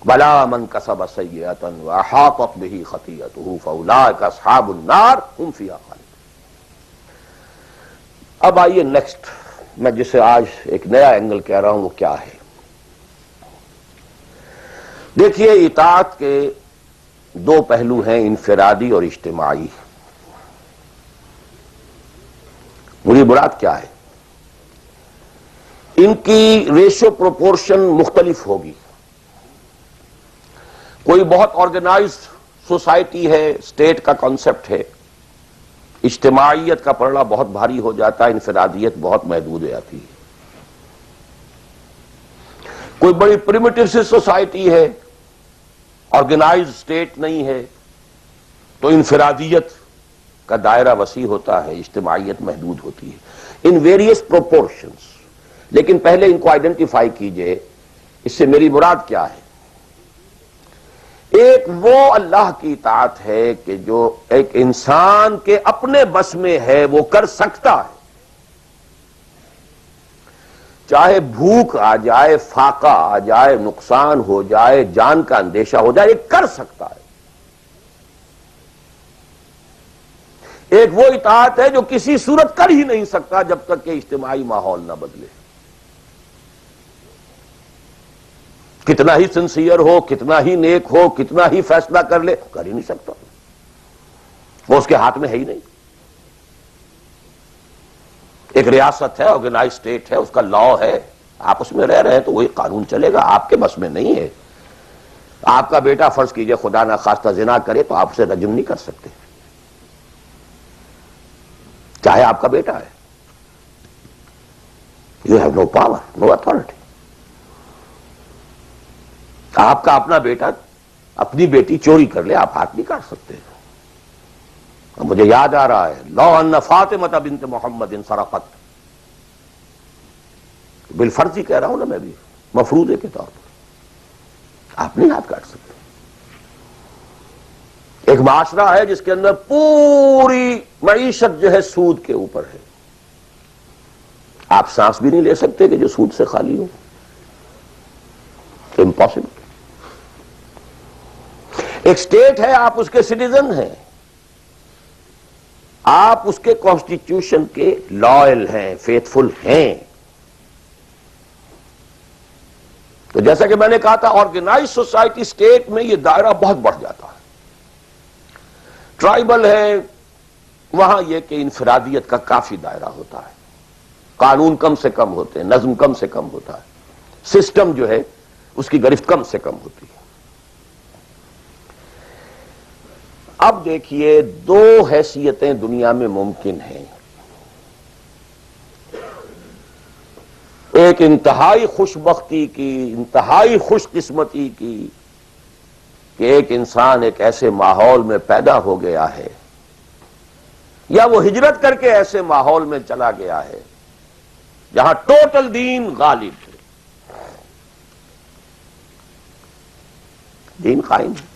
بلا من کسب سیئۃ واحاطت بہ خطیئتہ فاولئک اصحاب النار هم فیہا خالدون. اب آئیے نیکسٹ، میں جسے آج ایک نیا اینگل کہہ رہا ہوں وہ کیا ہے. دیکھیے اطاعت کے دو پہلو ہیں، انفرادی اور اجتماعی. میری مراد کیا ہے؟ ان کی ریشو پروپورشن مختلف ہوگی. کوئی بہت آرگنائزڈ سوسائٹی ہے، اسٹیٹ کا کانسیپٹ ہے، اجتماعیت کا پڑھنا بہت بھاری ہو جاتا ہے، انفرادیت بہت محدود ہو جاتی ہے. کوئی بڑی پریمیٹیو سی سوسائٹی ہے، آرگنائزڈ اسٹیٹ نہیں ہے، تو انفرادیت کا دائرہ وسیع ہوتا ہے، اجتماعیت محدود ہوتی ہے. In various proportions. لیکن پہلے ان کو آئیڈینٹیفائی کیجئے، اس سے میری مراد کیا ہے. ایک وہ اللہ کی اطاعت ہے کہ جو ایک انسان کے اپنے بس میں ہے، وہ کر سکتا ہے. چاہے بھوک آ جائے، فاقہ آ جائے، نقصان ہو جائے، جان کا اندیشہ ہو جائے، یہ کر سکتا ہے. ایک وہ اطاعت ہے جو کسی صورت کر ہی نہیں سکتا جب تک کہ اجتماعی ماحول نہ بدلے. کتنا ہی سنسیئر ہو، کتنا ہی نیک ہو، کتنا ہی فیصلہ کر لے، کر ہی نہیں سکتا. وہ اس کے ہاتھ میں ہے ہی نہیں. ایک ریاست ہے، آرگنائز اسٹیٹ ہے، اس کا لا ہے، آپ اس میں رہ رہے ہیں تو وہی قانون چلے گا. آپ کے بس میں نہیں ہے. آپ کا بیٹا فرض کیجئے خدا نہ خواستہ زنا کرے تو آپ اسے رجم نہیں کر سکتے، چاہے آپ کا بیٹا ہے. You have no power, no authority. آپ کا اپنا بیٹا اپنی بیٹی چوری کر لے، آپ ہاتھ نہیں کاٹ سکتے. مجھے یاد آ رہا ہے، لو ان فاطمہ بنت محمد سرقت، بالفرض ہی کہہ رہا ہوں نا میں بھی، مفروضے کے طور پر آپ نہیں ہاتھ کاٹ سکتے. ایک معاشرہ ہے جس کے اندر پوری معیشت جو ہے سود کے اوپر ہے. آپ سانس بھی نہیں لے سکتے کہ جو سود سے خالی ہو. امپاسبل. ایک اسٹیٹ ہے، آپ اس کے سٹیزن ہیں، آپ اس کے کانسٹیٹیوشن کے لائل ہیں، فیتھفل ہیں. تو جیسا کہ میں نے کہا تھا، آرگنائز سوسائٹی اسٹیٹ میں یہ دائرہ بہت بڑھ جاتا ہے. ٹرائبل ہے، وہاں یہ کہ انفرادیت کا کافی دائرہ ہوتا ہے، قانون کم سے کم ہوتے ہیں، نظم کم سے کم ہوتا ہے، سسٹم جو ہے اس کی گرفت کم سے کم ہوتی ہے. اب دیکھیے، دو حیثیتیں دنیا میں ممکن ہیں. ایک انتہائی خوش بختی کی، انتہائی خوش قسمتی کی کہ ایک انسان ایک ایسے ماحول میں پیدا ہو گیا ہے، یا وہ ہجرت کر کے ایسے ماحول میں چلا گیا ہے جہاں ٹوٹل دین غالب ہے، دین قائم ہے،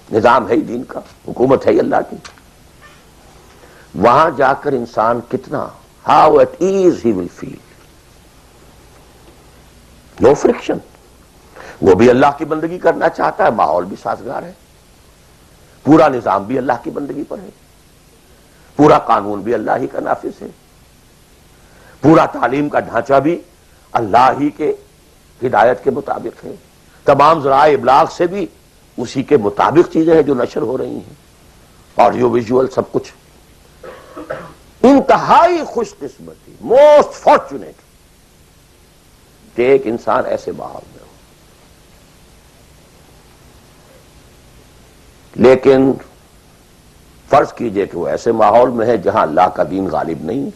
نظام ہے ہی دین کا، حکومت ہے ہی اللہ کی. وہاں جا کر انسان کتنا how it is he will feel. No friction. وہ بھی اللہ کی بندگی کرنا چاہتا ہے، ماحول بھی سازگار ہے، پورا نظام بھی اللہ کی بندگی پر ہے، پورا قانون بھی اللہ ہی کا نافذ ہے، پورا تعلیم کا ڈھانچہ بھی اللہ ہی کے ہدایت کے مطابق ہے، تمام ذرائع ابلاغ سے بھی اسی کے مطابق چیزیں ہیں جو نشر ہو رہی ہیں، آڈیو ویژول سب کچھ. انتہائی خوش قسمتی، موسٹ فارچونیٹ کہ ایک انسان ایسے ماحول میں ہو. لیکن فرض کیجئے کہ وہ ایسے ماحول میں ہے جہاں اللہ کا دین غالب نہیں.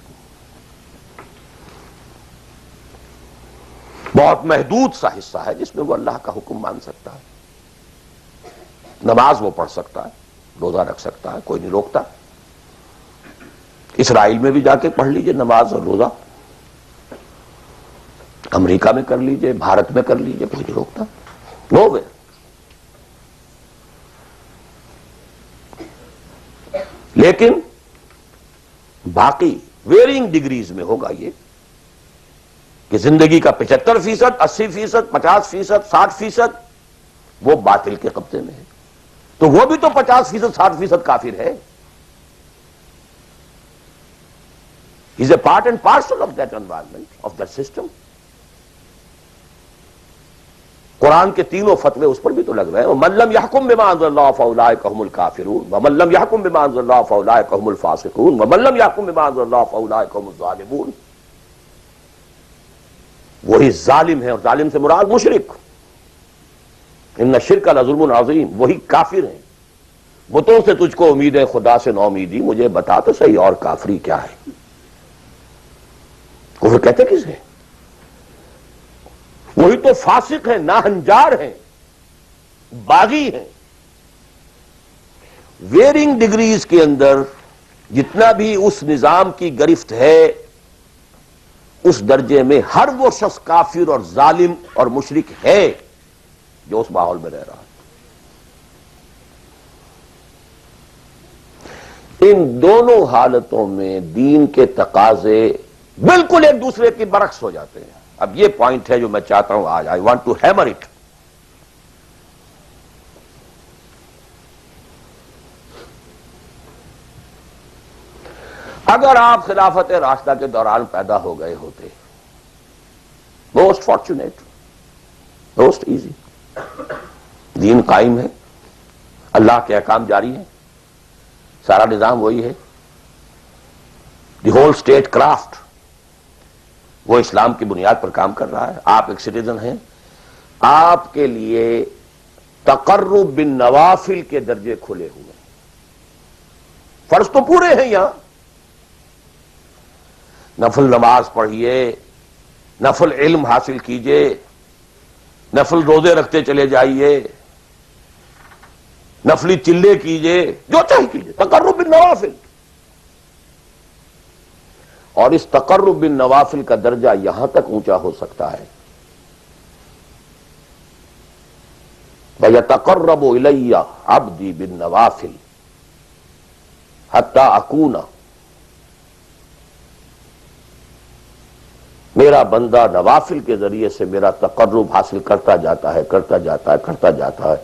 بہت محدود سا حصہ ہے جس میں وہ اللہ کا حکم مان سکتا ہے. نماز وہ پڑھ سکتا ہے, روزہ رکھ سکتا ہے, کوئی نہیں روکتا. اسرائیل میں بھی جا کے پڑھ لیجئے نماز اور روزہ, امریکہ میں کر لیجئے, بھارت میں کر لیجئے, کوئی نہیں روکتا. نو وے. لیکن باقی ویرینگ ڈگریز میں ہوگا یہ کہ زندگی کا 75%, 80%, 50%, 60% وہ باطل کے قبضے میں ہے. تو وہ بھی تو 50%, 60% کافر ہے. He is a part and parcel of that environment, of that system. قرآن کے تینوں فتوے اس پر بھی تو لگ رہے ہیں. وَمَن لَّمْ يَحْكُم بِمَا أَنزَلَ اللَّهُ فَأُولَٰئِكَ هُمُ الْكَافِرُونَ وَمَن لَّمْ يَحْكُم بِمَا أَنزَلَ اللَّهُ فَأُولَٰئِكَ هُمُ الْفَاسِقُونَ وَمَن لَّمْ يَحْكُم بِمَا أَنزَلَ اللَّهُ فَأُولَٰئِكَ هُمُ الظَّالِمُونَ. وہی ظالم ہے, اور ظالم سے مراد مشرک. ان الشرک لظلم عظیم, وہی کافر ہیں. بتوں سے تجھ کو امید ہے, خدا سے نا امیدی, مجھے بتا تو صحیح اور کافری کیا ہے. کفر کہتے کسے؟ وہی تو فاسق ہیں, ناہنجار ہیں, باغی ہیں. ویرنگ ڈگریز کے اندر جتنا بھی اس نظام کی گرفت ہے, اس درجے میں ہر وہ شخص کافر اور ظالم اور مشرک ہے جو اس ماحول میں رہ رہا ہے. ان دونوں حالتوں میں دین کے تقاضے بالکل ایک دوسرے کے برعکس ہو جاتے ہیں. اب یہ پوائنٹ ہے جو میں چاہتا ہوں آج, I want to hammer it. اگر آپ خلافت راشدہ کے دوران پیدا ہو گئے ہوتے, موسٹ فارچونیٹ, موسٹ ایزی. دین قائم ہے, اللہ کے احکام جاری ہیں, سارا نظام وہی ہے, دی ہول اسٹیٹ کرافٹ وہ اسلام کی بنیاد پر کام کر رہا ہے. آپ ایک سٹیزن ہیں, آپ کے لیے تقرب بالنوافل کے درجے کھلے ہوئے ہیں. فرض تو پورے ہیں یہاں, نفل نماز پڑھیے, نفل علم حاصل کیجئے, نفل روزے رکھتے چلے جائیے, نفلی چلے کیجئے, جو چاہیے کیجئے. تقرب بالنوافل. اور اس تقرب بالنوافل کا درجہ یہاں تک اونچا ہو سکتا ہے, وَيَتَقَرَّبُ إِلَيَّ عَبْدِي بِالنَّوَافِلِ حَتَّى أَكُونَ, میرا بندہ نوافل کے ذریعے سے میرا تقرب حاصل کرتا جاتا ہے, کرتا جاتا ہے, کرتا جاتا ہے,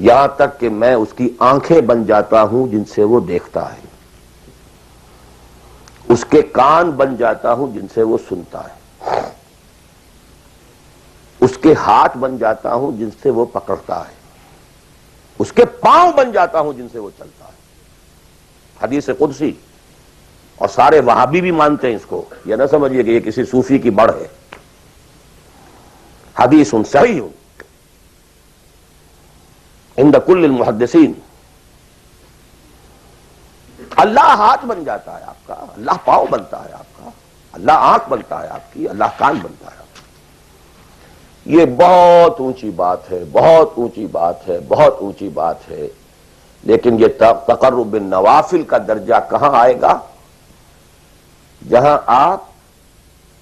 یہاں تک کہ میں اس کی آنکھیں بن جاتا ہوں جن سے وہ دیکھتا ہے, اس کے کان بن جاتا ہوں جن سے وہ سنتا ہے, اس کے ہاتھ بن جاتا ہوں جن سے وہ پکڑتا ہے, اس کے پاؤں بن جاتا ہوں جن سے وہ چلتا ہے. حدیث قدسی, اور سارے وہابی بھی مانتے ہیں اس کو, یہ نہ سمجھیے کہ یہ کسی صوفی کی بڑھ ہے. حدیث صحیح عند کل المحدثین. اللہ ہاتھ بن جاتا ہے آپ کا, اللہ پاؤں بنتا ہے آپ کا, اللہ آنکھ بنتا ہے آپ کی, اللہ کان بنتا ہے آپ کا. یہ بہت اونچی بات ہے, بہت اونچی بات ہے, بہت اونچی بات ہے. لیکن یہ تقرب بالنوافل کا درجہ کہاں آئے گا؟ جہاں آپ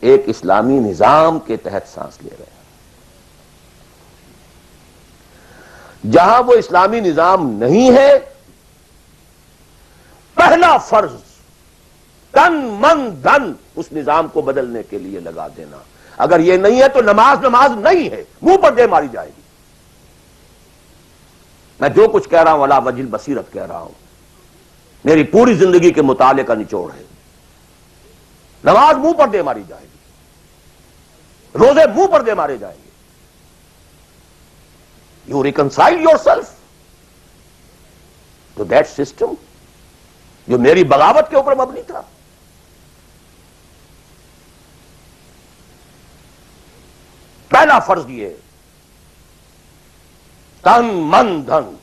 ایک اسلامی نظام کے تحت سانس لے رہے ہیں, جہاں وہ اسلامی نظام نہیں ہے. پہلا فرض تن من دھن اس نظام کو بدلنے کے لیے لگا دینا. اگر یہ نہیں ہے تو نماز نہیں ہے, منہ پر دے ماری جائے گی. میں جو کچھ کہہ رہا ہوں علی وجہ البصیرت کہہ رہا ہوں, میری پوری زندگی کے مطالعے کا نچوڑ ہے. نماز منہ پر دے ماری جائے گی, روزے منہ پر دے مارے جائیں گے. You reconcile yourself to that system جو میری بغاوت کے اوپر مبنی تھا. پہلا فرض یہ ہے, تن من دھن.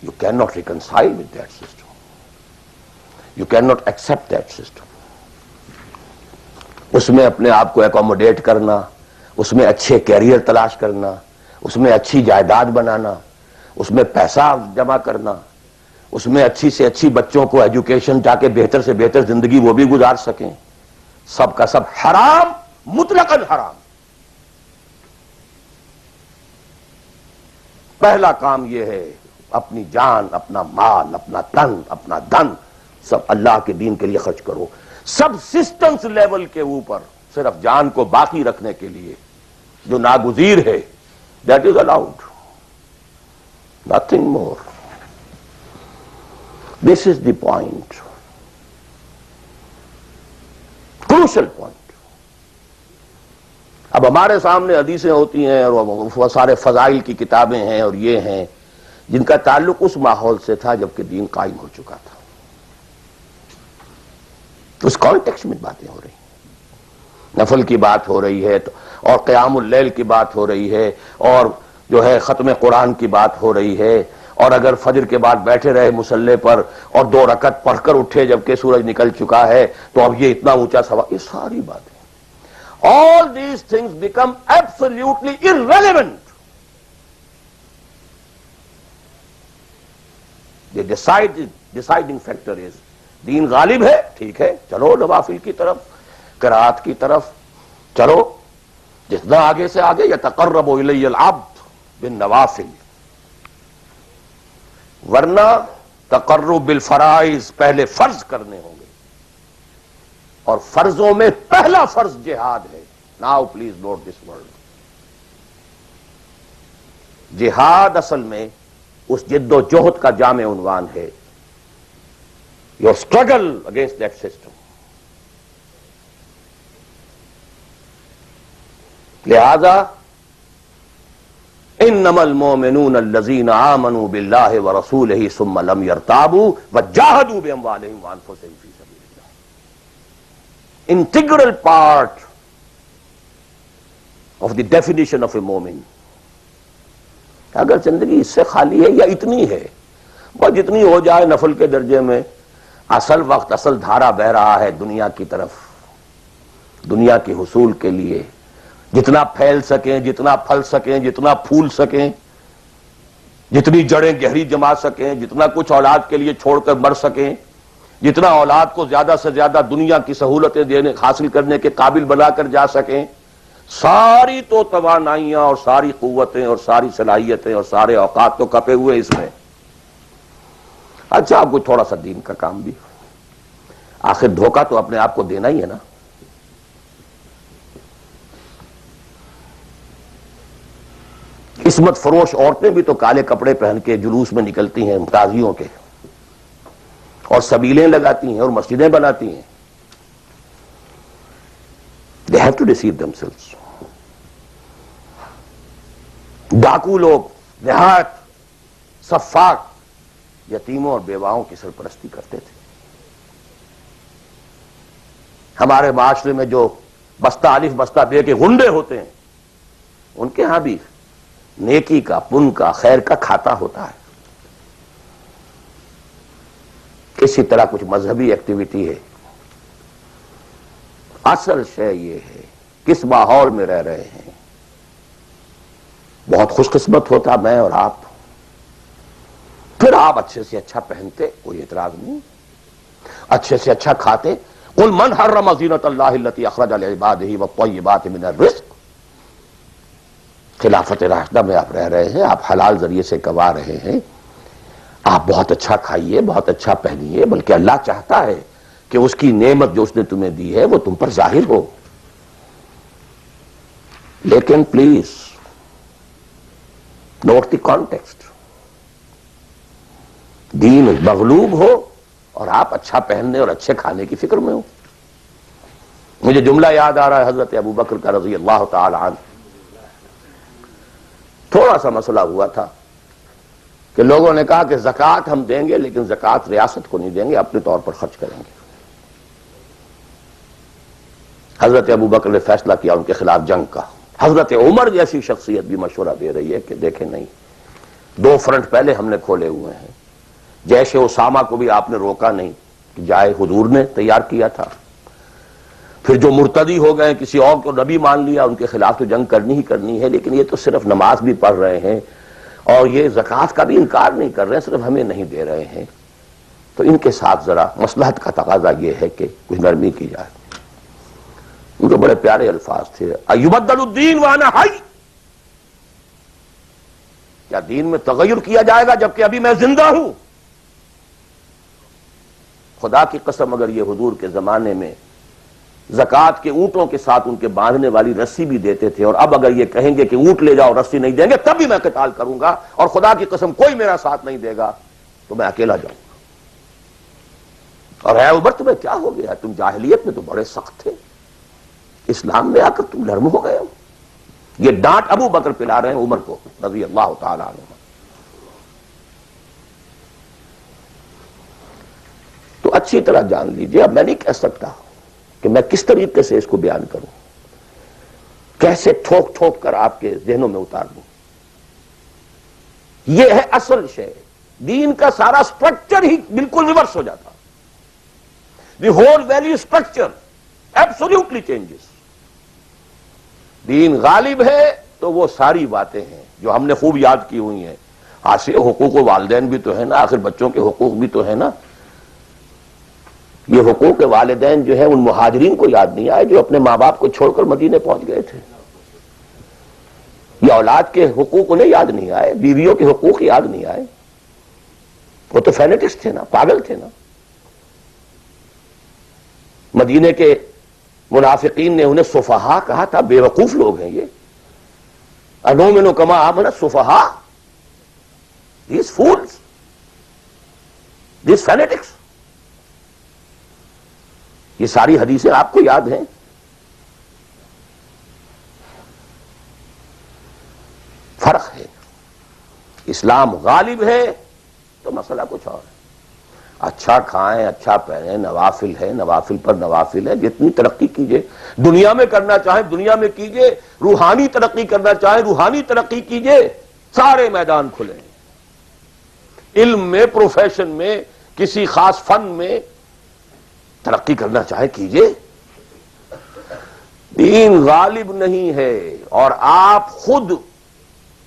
You cannot reconcile with that system. You cannot accept that system. اس میں اپنے آپ کو ایکوموڈیٹ کرنا، اس میں اچھے کیریئر تلاش کرنا، اس میں اچھی جائیداد بنانا، اس میں پیسہ جمع کرنا، اس میں اچھی سے اچھی بچوں کو ایجوکیشن تاکہ بہتر سے بہتر زندگی وہ بھی گزار سکیں، سب کا سب حرام، مطلقاً حرام۔ پہلا کام یہ ہے اپنی جان، اپنا مال، اپنا تن، اپنا دھن سب اللہ کے دین کے لیے خرچ کرو۔ سب سسٹمز لیول کے اوپر صرف جان کو باقی رکھنے کے لیے جو ناگزیر ہے، that is allowed, nothing more. This is the point, crucial point. اب ہمارے سامنے حدیثیں ہوتی ہیں اور وہ سارے فضائل کی کتابیں ہیں اور یہ ہیں جن کا تعلق اس ماحول سے تھا جبکہ دین قائم ہو چکا تھا، اس کانٹیکسٹ میں باتیں ہو رہی ہیں، نفل کی بات ہو رہی ہے اور قیام اللیل کی بات ہو رہی ہے اور جو ہے ختم قرآن کی بات ہو رہی ہے، اور اگر فجر کے بعد بیٹھے رہے مصلے پر اور 2 رکعت پڑھ کر اٹھے جبکہ سورج نکل چکا ہے تو اب یہ اتنا اونچا ثواب، یہ ساری باتیں، all these things become absolutely irrelevant. The deciding factor is دین غالب ہے، ٹھیک ہے، چلو نوافل کی طرف، قرات کی طرف چلو، جتنا آگے سے آگے یتقرب الی العبد بالنوافل، ورنہ تقرب بالفرائض پہلے فرض کرنے ہوں گے، اور فرضوں میں پہلا فرض جہاد ہے۔ Now please note this word, جہاد اصل میں اس جد و جہد کا جامع عنوان ہے، your struggle against that system۔ لہذا انما المؤمنون الذين آمنوا بالله ورسوله ثم لم يرتابوا وجاهدوا باموالهم وانفسهم في سبيل الله، integral part of the definition of a مومن۔ اگر زندگی اس سے خالی ہے یا اتنی ہے بس جتنی ہو جائے نفل کے درجے میں، اصل وقت اصل دھارا بہ رہا ہے دنیا کی طرف، دنیا کے حصول کے لیے، جتنا پھیل سکیں، جتنا پھل سکیں، جتنا پھول سکیں، جتنی جڑیں گہری جما سکیں، جتنا کچھ اولاد کے لیے چھوڑ کر مر سکیں، جتنا اولاد کو زیادہ سے زیادہ دنیا کی سہولتیں دینے حاصل کرنے کے قابل بنا کر جا سکیں، ساری تو توانائیاں اور ساری قوتیں اور ساری صلاحیتیں اور سارے اوقات تو کپے ہوئے اس میں۔ اچھا آپ کو تھوڑا سا دین کا کام بھی، آخر دھوکہ تو اپنے آپ کو دینا ہی ہے نا۔ عصمت فروش عورتیں بھی تو کالے کپڑے پہن کے جلوس میں نکلتی ہیں تازیوں کے، اور سبیلیں لگاتی ہیں اور مسجدیں بناتی ہیں۔ They have to deceive themselves۔ ڈاکو لوگ نہایت سفاک یتیموں اور بیواؤں کی سرپرستی کرتے تھے۔ ہمارے معاشرے میں جو بستہ الف بستہ بے کے غنڈے ہوتے ہیں ان کے ہاں بھی نیکی کا، پن کا، خیر کا کھاتا ہوتا ہے۔ کسی طرح کچھ مذہبی ایکٹیویٹی ہے، اصل شے یہ ہے کس ماحول میں رہ رہے ہیں۔ بہت خوش قسمت ہوتا میں اور آپ، پھر آپ اچھے سے اچھا پہنتے، کوئی اعتراض نہیں، اچھے سے اچھا کھاتے۔ قل من حرم زینۃ اللہ التی اخرج لعبادہ والطیبات من الرزق۔ خلافت راشدہ میں آپ رہ رہے ہیں، آپ حلال ذریعے سے کما رہے ہیں، آپ بہت اچھا کھائیے، بہت اچھا پہنیے، بلکہ اللہ چاہتا ہے کہ اس کی نعمت جو اس نے تمہیں دی ہے وہ تم پر ظاہر ہو۔ لیکن پلیز نوٹ دی کانٹیکسٹ، دین مغلوب ہو اور آپ اچھا پہننے اور اچھے کھانے کی فکر میں ہو۔ مجھے جملہ یاد آ رہا ہے حضرت ابو بکر کا رضی اللہ تعالی عنہ۔ تھوڑا سا مسئلہ ہوا تھا کہ لوگوں نے کہا کہ زکوٰۃ ہم دیں گے لیکن زکوٰۃ ریاست کو نہیں دیں گے، اپنے طور پر خرچ کریں گے۔ حضرت ابو بکر نے فیصلہ کیا ان کے خلاف جنگ کا۔ حضرت عمر جیسی شخصیت بھی مشورہ دے رہی ہے کہ دیکھیں نہیں، 2 فرنٹ پہلے ہم نے کھولے ہوئے ہیں۔ جیش اسامہ کو بھی آپ نے روکا نہیں کہ جائے، حضور نے تیار کیا تھا۔ پھر جو مرتدی ہو گئے کسی اور کو نبی مان لیا ان کے خلاف تو جنگ کرنی ہی کرنی ہے، لیکن یہ تو صرف نماز بھی پڑھ رہے ہیں اور یہ زکوٰۃ کا بھی انکار نہیں کر رہے ہیں، صرف ہمیں نہیں دے رہے ہیں، تو ان کے ساتھ ذرا مصلحت کا تقاضا یہ ہے کہ کچھ نرمی کی جائے۔ ان کے بڑے پیارے الفاظ تھے، ایبدل الدین وانا حی، کیا دین میں تغیر کیا جائے گا جبکہ ابھی میں زندہ ہوں؟ خدا کی قسم اگر یہ حضور کے زمانے میں زکوٰۃ کے اونٹوں کے ساتھ ان کے باندھنے والی رسی بھی دیتے تھے، اور اب اگر یہ کہیں گے کہ اونٹ لے جاؤ رسی نہیں دیں گے تب بھی میں قتال کروں گا، اور خدا کی قسم کوئی میرا ساتھ نہیں دے گا تو میں اکیلا جاؤں گا۔ اور اے عمر تمہیں کیا ہو گیا؟ تم جاہلیت میں تو بڑے سخت تھے، اسلام میں آ کر تم نرم ہو گئے ہو۔ یہ ڈانٹ ابو بکر پلا رہے ہیں عمر کو رضی اللہ تعالی عنہ۔ تو اچھی طرح جان لیجئے، اب میں نہیں کہہ سکتا کہ میں کس طریقے سے اس کو بیان کروں، کیسے ٹھوک ٹھوک کر آپ کے ذہنوں میں اتار دوں۔ یہ ہے اصل شے، دین کا سارا سٹرکچر ہی بالکل ریورس ہو جاتا، the whole value structure absolutely changes. دین غالب ہے تو وہ ساری باتیں ہیں جو ہم نے خوب یاد کی ہوئی ہیں، آخر حقوق والدین بھی تو ہے نا، آخر بچوں کے حقوق بھی تو ہے نا۔ یہ حقوق والدین جو ہے ان مہاجرین کو یاد نہیں آئے جو اپنے ماں باپ کو چھوڑ کر مدینے پہنچ گئے تھے، یہ اولاد کے حقوق انہیں یاد نہیں آئے، بیویوں کے حقوق یاد نہیں آئے، وہ تو فینیٹکس تھے نا، پاگل تھے نا۔ مدینے کے منافقین نے انہیں سفہا کہا تھا، بے وقوف لوگ ہیں یہ، انؤمن کما آمن السفہا، these fools, these fanatics۔ یہ ساری حدیثیں آپ کو یاد ہیں۔ فرق ہے، اسلام غالب ہے تو مسئلہ کچھ اور ہے۔ اچھا کھائیں، اچھا پہنیں، نوافل ہے، نوافل پر نوافل ہے، جتنی ترقی کیجئے، دنیا میں کرنا چاہیں دنیا میں کیجئے، روحانی ترقی کرنا چاہیں روحانی ترقی کیجئے، سارے میدان کھلے ہیں۔ علم میں، پروفیشن میں، کسی خاص فن میں ترقی کرنا چاہے کیجئے۔ دین غالب نہیں ہے، اور آپ خود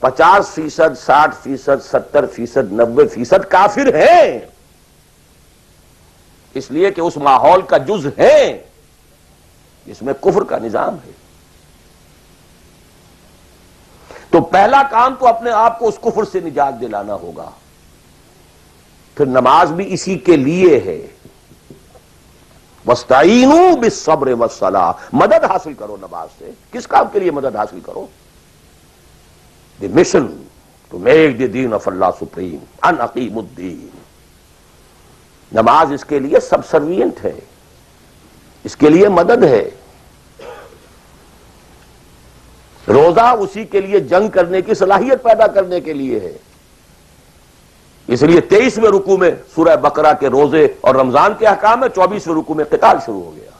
50%، 60%، 70%، 90% کافر ہیں، اس لیے کہ اس ماحول کا جز ہیں جس میں کفر کا نظام ہے۔ تو پہلا کام تو اپنے آپ کو اس کفر سے نجات دلانا ہوگا، پھر نماز بھی اسی کے لیے ہے۔ وَاسْتَعِینُوا بِالصَّبْرِ وَالصَّلَاةِ، مدد حاصل کرو نماز سے۔ کس کام کے لیے مدد حاصل کرو؟ The mission to make the دین آف اللہ سپریم، ان اقیم الدین۔ نماز اس کے لیے سب سروینٹ ہے، اس کے لیے مدد ہے۔ روزہ اسی کے لیے جنگ کرنے کی صلاحیت پیدا کرنے کے لیے ہے۔ اس لیے 23ویں رکوع میں سورہ بقرہ کے روزے اور رمضان کے احکام میں 24ویں رکوع میں قتال شروع ہو گیا،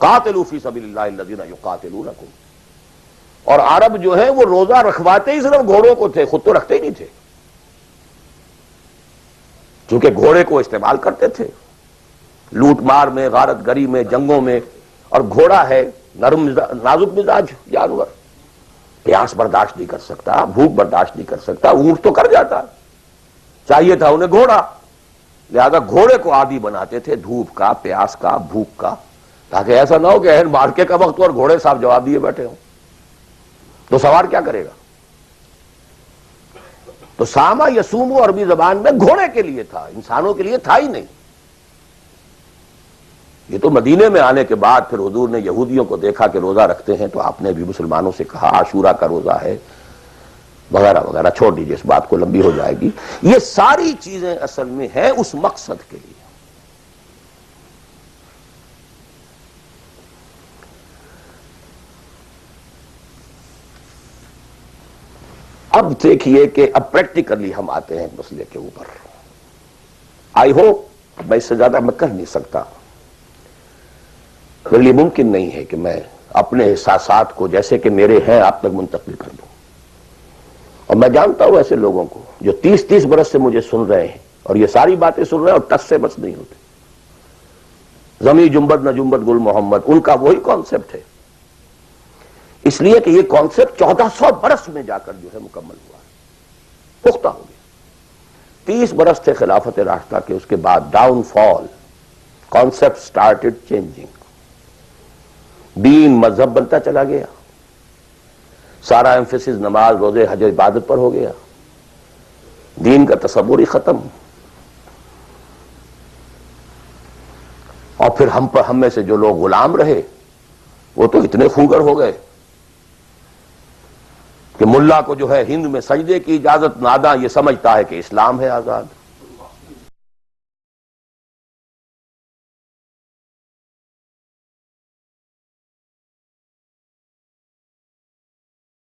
قاتلوا فی سبیل اللہ الذین یقاتلونکم۔ اور عرب جو ہیں وہ روزہ رکھواتے ہی صرف گھوڑوں کو تھے، خود تو رکھتے ہی نہیں تھے، کیونکہ گھوڑے کو استعمال کرتے تھے لوٹ مار میں، غارت گری میں، جنگوں میں، اور گھوڑا ہے نرم نازک مزاج جانور، پیاس برداشت نہیں کر سکتا، بھوک برداشت نہیں کر سکتا، اونٹ تو کر جاتا، چاہیے تھا انہیں گھوڑا، لہذا گھوڑے کو عادی بناتے تھے دھوپ کا، پیاس کا، بھوک کا، تاکہ ایسا نہ ہو کہ اہل مارکے کا وقت اور گھوڑے صاحب جواب دیے بیٹھے ہوں تو سوار کیا کرے گا۔ تو ساما یسومو عربی زبان میں گھوڑے کے لیے تھا، انسانوں کے لیے تھا ہی نہیں۔ یہ تو مدینے میں آنے کے بعد پھر حضور نے یہودیوں کو دیکھا کہ روزہ رکھتے ہیں، تو آپ نے بھی مسلمانوں سے کہا عاشورہ کا روزہ ہے وغیرہ وغیرہ، چھوڑ دیجیے اس بات کو، لمبی ہو جائے گی۔ یہ ساری چیزیں اصل میں ہیں اس مقصد کے لیے۔ اب دیکھیے کہ اب پریکٹیکلی ہم آتے ہیں مسئلے کے اوپر۔ آئی ہوپ میں اس سے زیادہ میں کر نہیں سکتا، میرے لیے ممکن نہیں ہے کہ میں اپنے احساسات کو جیسے کہ میرے ہیں آپ تک منتقل کر دوں۔ اور میں جانتا ہوں ایسے لوگوں کو جو 30 برس سے مجھے سن رہے ہیں اور یہ ساری باتیں سن رہے ہیں اور ٹس سے بس نہیں ہوتے، زمیں جنبت نہ جنبت گل محمد، ان کا وہی کانسیپٹ ہے. اس لیے کہ یہ کانسیپٹ 1400 برس میں جا کر جو ہے مکمل ہوا، پختہ ہو گیا. 30 برس تھے خلافت راشدہ کے، اس کے بعد ڈاؤن فال، کانسیپٹ سٹارٹڈ چینجنگ. دین مذہب بنتا چلا گیا، سارا ایمفیسس نماز روزے حج و عبادت پر ہو گیا، دین کا تصور ہی ختم. اور پھر ہم میں سے جو لوگ غلام رہے وہ تو اتنے خوگر ہو گئے کہ ملا کو جو ہے ہند میں سجدے کی اجازت ناداں یہ سمجھتا ہے کہ اسلام ہے آزاد.